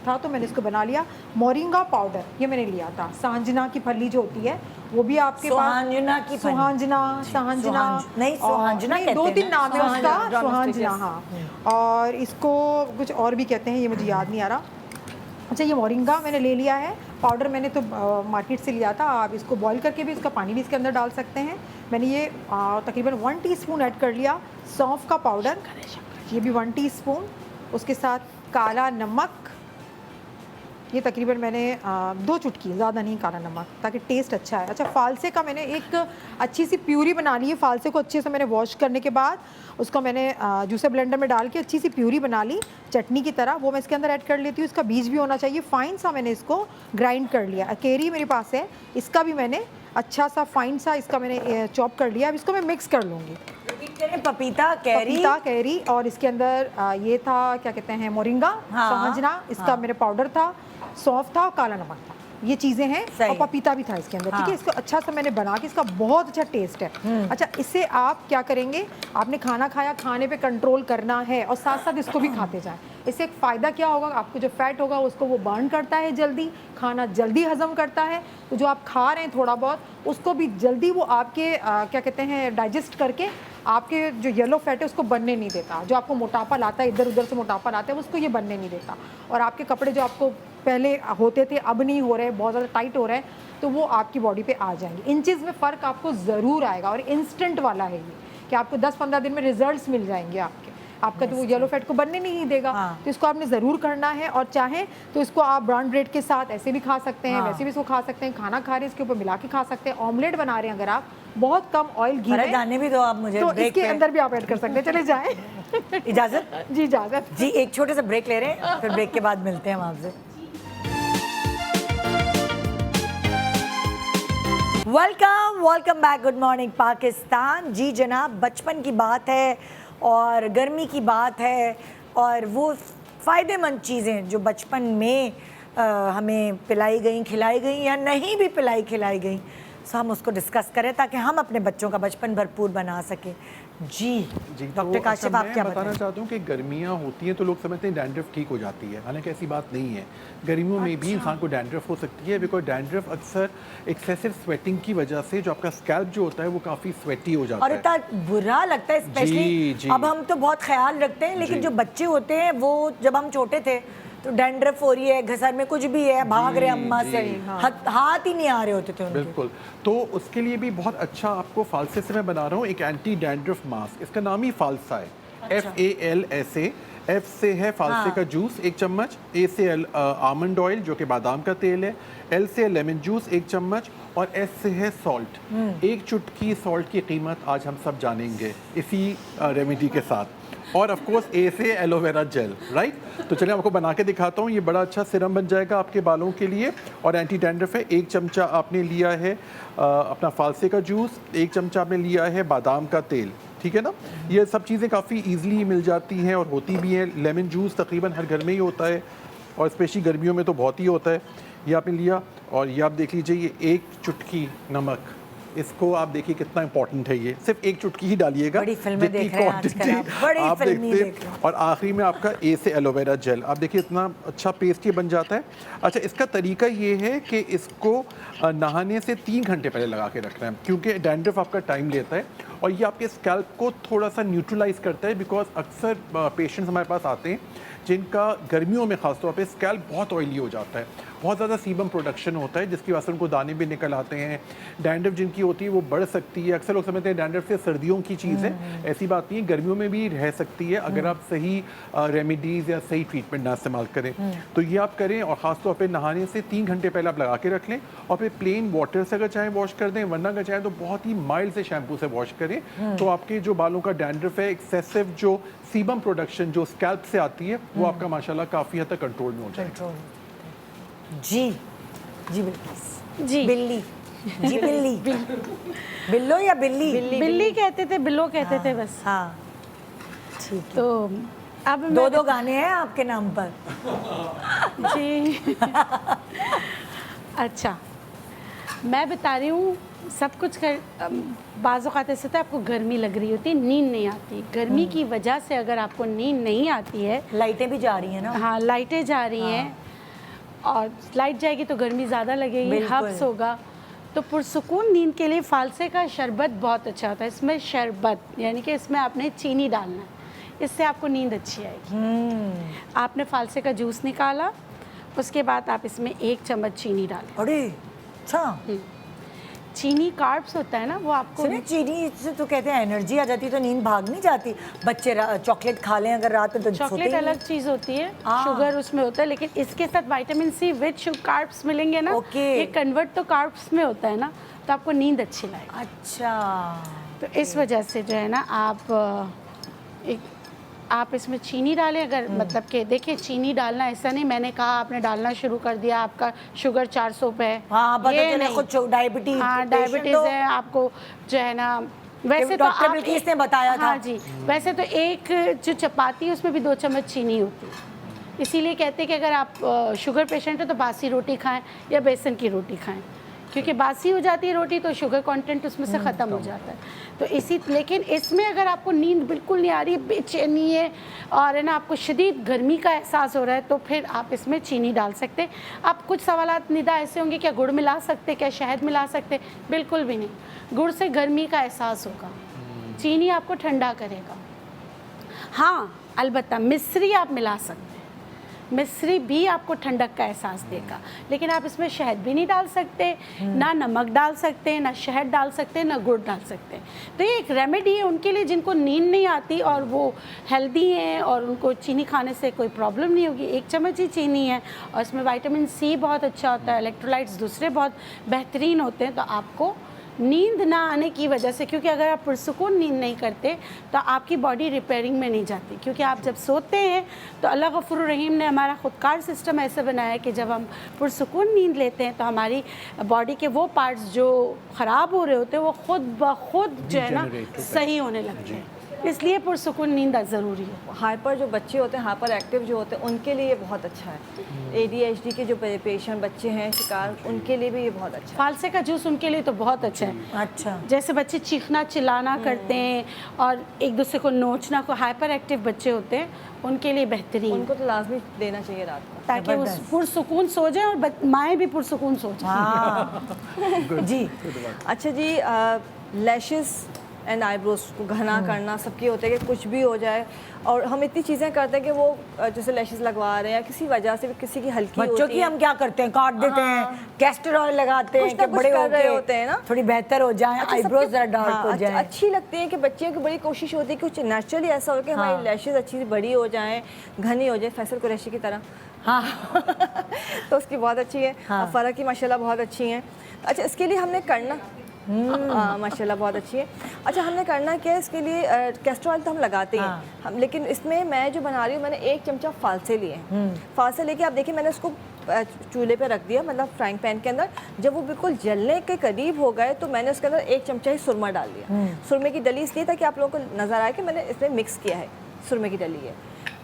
था तो मैंने इसको बना लिया। मोरिंगा पाउडर ये मैंने लिया था। सांजना की फली जो होती है वो भी आपके पास, सुहांजना की फली। सुहांजना, सांजना नहीं, सुहांजना कहते हैं 2-3 ना। नाम है उसका, सुहांजना, सुहांजना, हाँ। और इसको कुछ और भी कहते हैं, ये मुझे याद नहीं आ रहा। अच्छा, ये मोरिंगा मैंने ले लिया है। पाउडर मैंने तो मार्केट से लिया था। आप इसको बॉईल करके भी इसका पानी भी इसके अंदर डाल सकते हैं। मैंने ये तकरीबन 1 टीस्पून ऐड कर लिया सौंफ का पाउडर, ये भी 1 टीस्पून। उसके साथ काला नमक, ये तकरीबन मैंने 2 चुटकी, ज़्यादा नहीं काला नमक, ताकि टेस्ट अच्छा है। अच्छा, फालसे का मैंने एक अच्छी सी प्यूरी बना ली है। फालसे को अच्छे से मैंने वॉश करने के बाद उसको मैंने जूसर ब्लेंडर में डाल के अच्छी सी प्यूरी बना ली चटनी की तरह। वो मैं इसके अंदर ऐड कर लेती हूँ। इसका बीज भी होना चाहिए। फाइन सा मैंने इसको ग्राइंड कर लिया। केरी मेरे पास है, इसका भी मैंने अच्छा सा फाइन सा इसका मैंने चॉप कर लिया। अब इसको मैं मिक्स कर लूँगी। पपीता, कैरी और इसके अंदर ये था, क्या कहते हैं, मोरिंगा, हाँ, सांजना, इसका मेरे पाउडर था, सौंफ था, काला नमक था। ये चीज़ें हैं सही। और पपीता भी था इसके अंदर। ठीक है, इसको अच्छा सा मैंने बना के, इसका बहुत अच्छा टेस्ट है। अच्छा, इससे आप क्या करेंगे, आपने खाना खाया, खाने पे कंट्रोल करना है और साथ साथ इसको भी खाते जाएं। इससे एक फ़ायदा क्या होगा, आपको जो फैट होगा उसको वो बर्न करता है जल्दी, खाना जल्दी हजम करता है। तो जो आप खा रहे हैं थोड़ा बहुत, उसको भी जल्दी वो आपके क्या कहते हैं, डाइजेस्ट करके आपके जो येलो फैट है उसको बनने नहीं देता। जो आपको मोटापा लाता है, इधर उधर से मोटापा लाता है, उसको ये बनने नहीं देता। और आपके कपड़े जो आपको पहले होते थे अब नहीं हो रहे, बहुत ज़्यादा टाइट हो रहे हैं, तो वो आपकी बॉडी पे आ जाएंगे। इन चीज़ में फ़र्क आपको ज़रूर आएगा। और इंस्टेंट वाला है ये, कि आपको 10-15 दिन में रिजल्ट्स मिल जाएंगे आपके। आपका तो वो येलो फैट को बनने नहीं देगा। हाँ। तो इसको आपने ज़रूर करना है, और चाहे तो इसको आप ब्राउन ब्रेड के साथ ऐसे भी खा सकते हैं, हाँ। वैसे भी इसको खा सकते हैं, खाना खा रहे हैं इसके ऊपर मिला के खा सकते हैं, ऑमलेट बना रहे हैं अगर आप बहुत कम ऑयल घी अरे में, जाने भी दो आप मुझे तो ब्रेक इसके पे। अंदर भी आप ऐड कर सकते हैं। चले जाएं। इजाजत जी इजाजत। जी, एक छोटे से ब्रेक ले रहे हैं, फिर ब्रेक के बाद मिलते हैं हम आपसे। Welcome back, good morning Pakistan. जी जनाब, बचपन की बात है और गर्मी की बात है, और वो फ़ायदेमंद चीज़ें जो बचपन में हमें पिलाई गई, खिलाई गई या नहीं भी पिलाई खिलाई गई, सो हम उसको डिस्कस करें ताकि हम अपने बच्चों का बचपन भरपूर बना सकें। जी जी, डॉक्टर काशिफ, आप क्या बताना बताना चाहता हूँ कि गर्मियाँ होती हैं तो लोग समझते हैं डैंड्रफ ठीक हो जाती है, हालांकि ऐसी बात नहीं है। गर्मियों में भी इंसान को डैंड्रफ हो सकती है, बिकॉज डैंड्रफ अक्सर एक्सेसिव स्वेटिंग की वजह से जो आपका स्कैल्प जो होता है वो काफ़ी स्वेटी हो जाता और है। इतना बुरा लगता है, स्पेशली जी। अब हम तो बहुत ख्याल रखते हैं, लेकिन जी। जो बच्चे होते हैं वो जब हम छोटे थे तो डैंड्रफ हो रही है, घसर में कुछ भी है, भाग रहे अम्मा से, हाथ ही नहीं आ रहे होते थे उनके। बिल्कुल, तो उसके लिए भी बहुत अच्छा आपको फालसे से मैं बना रहा हूँ एक एंटी डैंड्रफ मास्क। इसका नाम ही फालसा है, FALSA। F से है फालसे का जूस 1 चम्मच, A से आमंड ऑयल जो कि बादाम का तेल है, L से लेमन जूस 1 चम्मच, और S से है सॉल्ट। 1 चुटकी सॉल्ट की कीमत आज हम सब जानेंगे इसी रेमेडी के साथ। और ऑफ कोर्स A से एलोवेरा जेल, राइट। तो चलिए आपको बना के दिखाता हूँ। ये बड़ा अच्छा सिरम बन जाएगा आपके बालों के लिए, और एंटी डैंड्रफ है। 1 चमचा आपने लिया है अपना फालसे का जूस, 1 चमचा आपने लिया है बादाम का तेल, ठीक है ना। ये सब चीज़ें काफ़ी ईजिली मिल जाती हैं और होती भी हैं। लेमन जूस तकरीबन हर घर में ही होता है, और स्पेशली गर्मियों में तो बहुत ही होता है। ये आपने लिया, और ये आप देख लीजिए ये 1 चुटकी नमक, इसको आप देखिए कितना इंपॉर्टेंट है। ये सिर्फ 1 चुटकी ही डालिएगा, बड़ी फिल्में जितनी देख रहे हैं आजकल quantity आप, बड़ी आप फिल्में देखते देख रहे हैं। और आखिरी में आपका A से एलोवेरा जेल। आप देखिए इतना अच्छा पेस्ट ये बन जाता है। अच्छा, इसका तरीका ये है कि इसको नहाने से 3 घंटे पहले लगा के रखना है, क्योंकि डैंड्रफ आपका टाइम लेता है, और ये आपके स्कैल्प को थोड़ा सा न्यूट्रलाइज करता है। बिकॉज अक्सर पेशेंट्स हमारे पास आते हैं जिनका गर्मियों में खासतौर पे स्कैल्प बहुत ऑयली हो जाता है, बहुत ज़्यादा सीबम प्रोडक्शन होता है, जिसकी वजह से उनको दाने भी निकल आते हैं। डैंड्रफ जिनकी होती है वो बढ़ सकती है। अक्सर लोग समझते हैं डैंड्रफ से सर्दियों की चीज़ है, ऐसी बात नहीं है, गर्मियों में भी रह सकती है अगर आप सही रेमेडीज़ या सही ट्रीटमेंट ना इस्तेमाल करें। तो ये आप करें, और ख़ासतौर पर नहाने से 3 घंटे पहले आप लगा के रख लें, और फिर प्लेन वाटर से अगर चाहें वॉश कर दें, वरना अगर चाहें तो बहुत ही माइल्ड से शैम्पू से वॉश करें। तो आपके जो बालों का डैंड्रफ है, एक्सेसिव जो सीबम प्रोडक्शन जो स्कैल्प से आती है, वो आपका माशाल्लाह काफ़ी हद तक कंट्रोल में हो जाएगा। जी जी बिल्कुल जी बिल्ली, जी बिल्ली, बिल्लो या बिल्ली? बिल्ली कहते थे, बिल्लो कहते थे बस। हाँ ठीक है। तो अब मैं 2-2 गाने हैं आपके नाम पर। जी अच्छा, मैं बता रही हूँ सब कुछ कर। बाज़ औक़ात ऐसे होता है आपको गर्मी लग रही होती है, नींद नहीं आती। गर्मी की वजह से अगर आपको नींद नहीं आती है, लाइटें भी जा रही हैं ना। हाँ लाइटें जा रही हैं, और लाइट जाएगी तो गर्मी ज़्यादा लगेगी, बिल्कुल। हब्स होगा। तो पुरसुकून नींद के लिए फालसे का शरबत बहुत अच्छा होता है। इसमें शरबत यानी कि इसमें आपने चीनी डालना है, इससे आपको नींद अच्छी आएगी। आपने फालसे का जूस निकाला, उसके बाद आप इसमें 1 चम्मच चीनी डालें। अरे अच्छा, चीनी कार्ब्स होता है ना, वो आपको सुनिए चीनी से तो कहते हैं एनर्जी आ जाती है, तो नींद भाग नहीं जाती। बच्चे चॉकलेट खा लें अगर रात में तो सोते चॉकलेट ही अलग नहीं। चीज़ होती है, हाँ। शुगर उसमें होता है, लेकिन इसके साथ विटामिन सी विच कार्ब्स मिलेंगे ना, ओके। ये कन्वर्ट तो कार्ब्स में होता है ना, तो आपको नींद अच्छी लगेगी। अच्छा, तो इस वजह से जो है ना आप इसमें चीनी डालें। अगर मतलब कि देखिए चीनी डालना ऐसा नहीं, मैंने कहा आपने डालना शुरू कर दिया, आपका शुगर 400 पे है, हाँ पता ये चले नहीं। खुद डायबिटीज, हाँ डायबिटीज़ है आपको जो है ना। वैसे तो डॉक्टर आप बिल्किस ने बताया था। हाँ जी, वैसे तो एक जो चपाती है उसमें भी 2 चम्मच चीनी होती है। इसीलिए कहते हैं कि अगर आप शुगर पेशेंट है तो बासी रोटी खाएं या बेसन की रोटी खाएं, क्योंकि बासी हो जाती है रोटी तो शुगर कंटेंट उसमें से ख़त्म हो जाता है। तो लेकिन इसमें अगर आपको नींद बिल्कुल नहीं आ रही, बेचैनी है और है ना आपको शदीद गर्मी का एहसास हो रहा है, तो फिर आप इसमें चीनी डाल सकते हैं। आप कुछ सवालात निदा ऐसे होंगे, क्या गुड़ मिला सकते, क्या शहद मिला सकते? बिल्कुल भी नहीं। गुड़ से गर्मी का एहसास होगा, चीनी आपको ठंडा करेगा। हाँ अलबत्ता मिश्री आप मिला सकते हैं, मिश्री भी आपको ठंडक का एहसास देगा। लेकिन आप इसमें शहद भी नहीं डाल सकते, ना नमक डाल सकते, ना शहद डाल सकते, ना गुड़ डाल सकते। तो ये एक रेमेडी है उनके लिए जिनको नींद नहीं आती और वो हेल्दी हैं और उनको चीनी खाने से कोई प्रॉब्लम नहीं होगी। 1 चम्मच ही चीनी है और इसमें विटामिन सी बहुत अच्छा होता है, इलेक्ट्रोलाइट्स दूसरे बहुत बेहतरीन होते हैं। तो आपको नींद ना आने की वजह से, क्योंकि अगर आप पुरसुकून नींद नहीं करते तो आपकी बॉडी रिपेयरिंग में नहीं जाती, क्योंकि आप जब सोते हैं तो अल्लाह गफूर रहीम ने हमारा खुदकार सिस्टम ऐसे बनाया है कि जब हम पुरसुकून नींद लेते हैं तो हमारी बॉडी के वो पार्ट्स जो ख़राब हो रहे होते हैं वो खुद ब खुद जो है ना सही होने लगते हैं। इसलिए पुरसुकून नींद ज़रूरी है। हाइपर जो बच्चे होते हैं, हाइपर एक्टिव जो होते हैं, उनके लिए ये बहुत अच्छा है। ADHD के जो पेशेंट बच्चे हैं शिकार, उनके लिए भी ये बहुत अच्छा है। फालसे का जूस उनके लिए तो बहुत अच्छा है। अच्छा, जैसे बच्चे चीखना चिल्लाना करते हैं और एक दूसरे को नोचना, को हाइपर एक्टिव बच्चे होते हैं, उनके लिए बेहतरीन, उनको तो लाजमी देना चाहिए रात को, ताकि वो पुरसुकून सो जाए और माएँ भी पुरसुकून सो जाए। हाँ जी। अच्छा जी, लैशेस एंड आईब्रोज को घना करना सबके होते हैं कि कुछ भी हो जाए, और हम इतनी चीज़ें करते हैं कि वो जैसे लैशेस लगवा रहे हैं या किसी वजह से भी किसी की हल्की बच्चों होती की है, हम क्या करते हैं, काट देते हैं, कैस्टर ऑयल लगाते हैं कुछ ना कि कुछ बड़े कर रहे होके होते हैं ना, थोड़ी बेहतर हो जाएं, अच्छा, आईब्रोज सबके- जरा डार्क हाँ, हो जाएं। अच्छी लगती है कि बच्चियों की बड़ी कोशिश होती है कि कुछ नेचुरली ऐसा हो कि हमारी लैशेस अच्छी सी बड़ी हो जाएं, घनी हो जाए, फैसल कुरैशी की तरह। हाँ तो उसकी बहुत अच्छी है। फ़रा की माशाल्लाह बहुत अच्छी हैं। अच्छा, इसके लिए हमने करना माशाल्लाह बहुत अच्छी है। अच्छा, हमने करना क्या है इसके लिए, कैस्टर ऑयल तो हम लगाते हैं हम, लेकिन इसमें मैं जो बना रही हूँ, मैंने 1 चमचा फालसे लिए हैं। फालसे लेके आप देखिए मैंने उसको चूल्हे पे रख दिया, मतलब फ्राइंग पैन के अंदर। जब वो बिल्कुल जलने के करीब हो गए तो मैंने उसके अंदर 1 चमचा ही सुरमा डाल दिया। सुरमे की डली इसलिए ताकि आप लोगों को नज़र आए कि मैंने इसमें मिक्स किया है, सुरमे की डली है।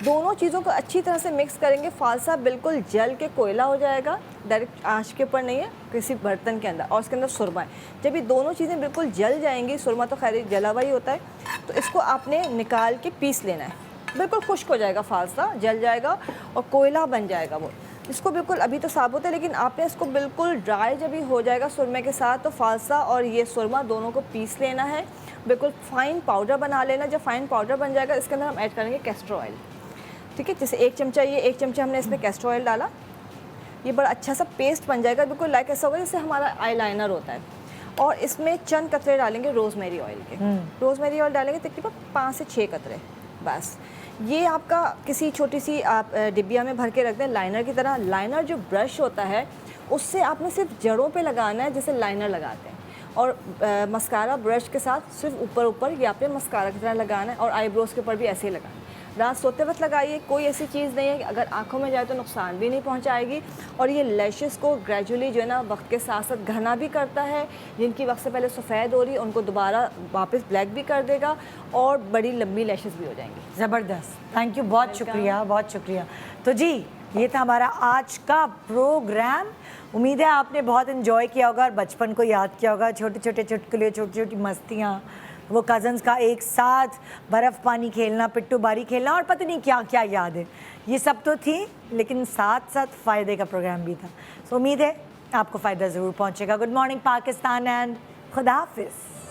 दोनों चीज़ों को अच्छी तरह से मिक्स करेंगे। फालसा बिल्कुल जल के कोयला हो जाएगा, डायरेक्ट आंच के ऊपर नहीं है, किसी बर्तन के अंदर, और उसके अंदर सुरमा है। जब ये दोनों चीज़ें बिल्कुल जल जाएंगी, सुरमा तो खैर जला हुआ ही होता है, तो इसको आपने निकाल के पीस लेना है। बिल्कुल खुश्क हो जाएगा, फालसा जल जाएगा और कोयला बन जाएगा वो। इसको बिल्कुल, अभी तो साबुत है, लेकिन आपने इसको बिल्कुल ड्राई जब ये हो जाएगा सुरमे के साथ, तो फालसा और ये सुरमा दोनों को पीस लेना है, बिल्कुल फाइन पाउडर बना लेना। जब फाइन पाउडर बन जाएगा, इसके अंदर हम ऐड करेंगे कैस्टर ऑयल। ठीक है, जैसे 1 चमचा, ये 1 चमचा हमने इसमें कैस्टर ऑयल डाला, ये बड़ा अच्छा सा पेस्ट बन जाएगा, बिल्कुल लाइक ऐसा होगा जैसे हमारा आईलाइनर होता है। और इसमें चंद कतरे डालेंगे रोज़मेरी ऑयल के। रोज़मेरी ऑयल डालेंगे तकरीबन 5 से 6 कतरे बस। ये आपका किसी छोटी सी आप डिब्बिया में भर के रख दें, लाइनर की तरह। लाइनर जो ब्रश होता है उससे आपने सिर्फ जड़ों पे लगाना है जैसे लाइनर लगाते हैं, और मस्कारा ब्रश के साथ सिर्फ ऊपर ऊपर ये आपने मस्कारा की तरह लगाना है, और आईब्रोज़ के ऊपर भी ऐसे ही लगाना है। रात सोते वक्त लगाइए, कोई ऐसी चीज़ नहीं है कि अगर आंखों में जाए तो नुकसान भी नहीं पहुंचाएगी, और ये लैशेस को ग्रेजुअली जो है ना वक्त के साथ साथ घना भी करता है। जिनकी वक्त से पहले सफ़ेद हो रही है उनको दोबारा वापस ब्लैक भी कर देगा, और बड़ी लंबी लैशेस भी हो जाएंगी। ज़बरदस्त, थैंक यू, बहुत शुक्रिया, बहुत शुक्रिया। तो जी, ये था हमारा आज का प्रोग्राम। उम्मीद है आपने बहुत इन्जॉय किया होगा और बचपन को याद किया होगा, छोटे छोटे चुटकुले, छोटी छोटी मस्तियाँ, वो कज़न्स का एक साथ बर्फ़ पानी खेलना, पिट्टू बारी खेलना, और पता नहीं क्या क्या याद है। ये सब तो थी, लेकिन साथ साथ फ़ायदे का प्रोग्राम भी था। सो उम्मीद है आपको फ़ायदा ज़रूर पहुँचेगा। गुड मॉर्निंग पाकिस्तान एंड खुदा हाफिज़।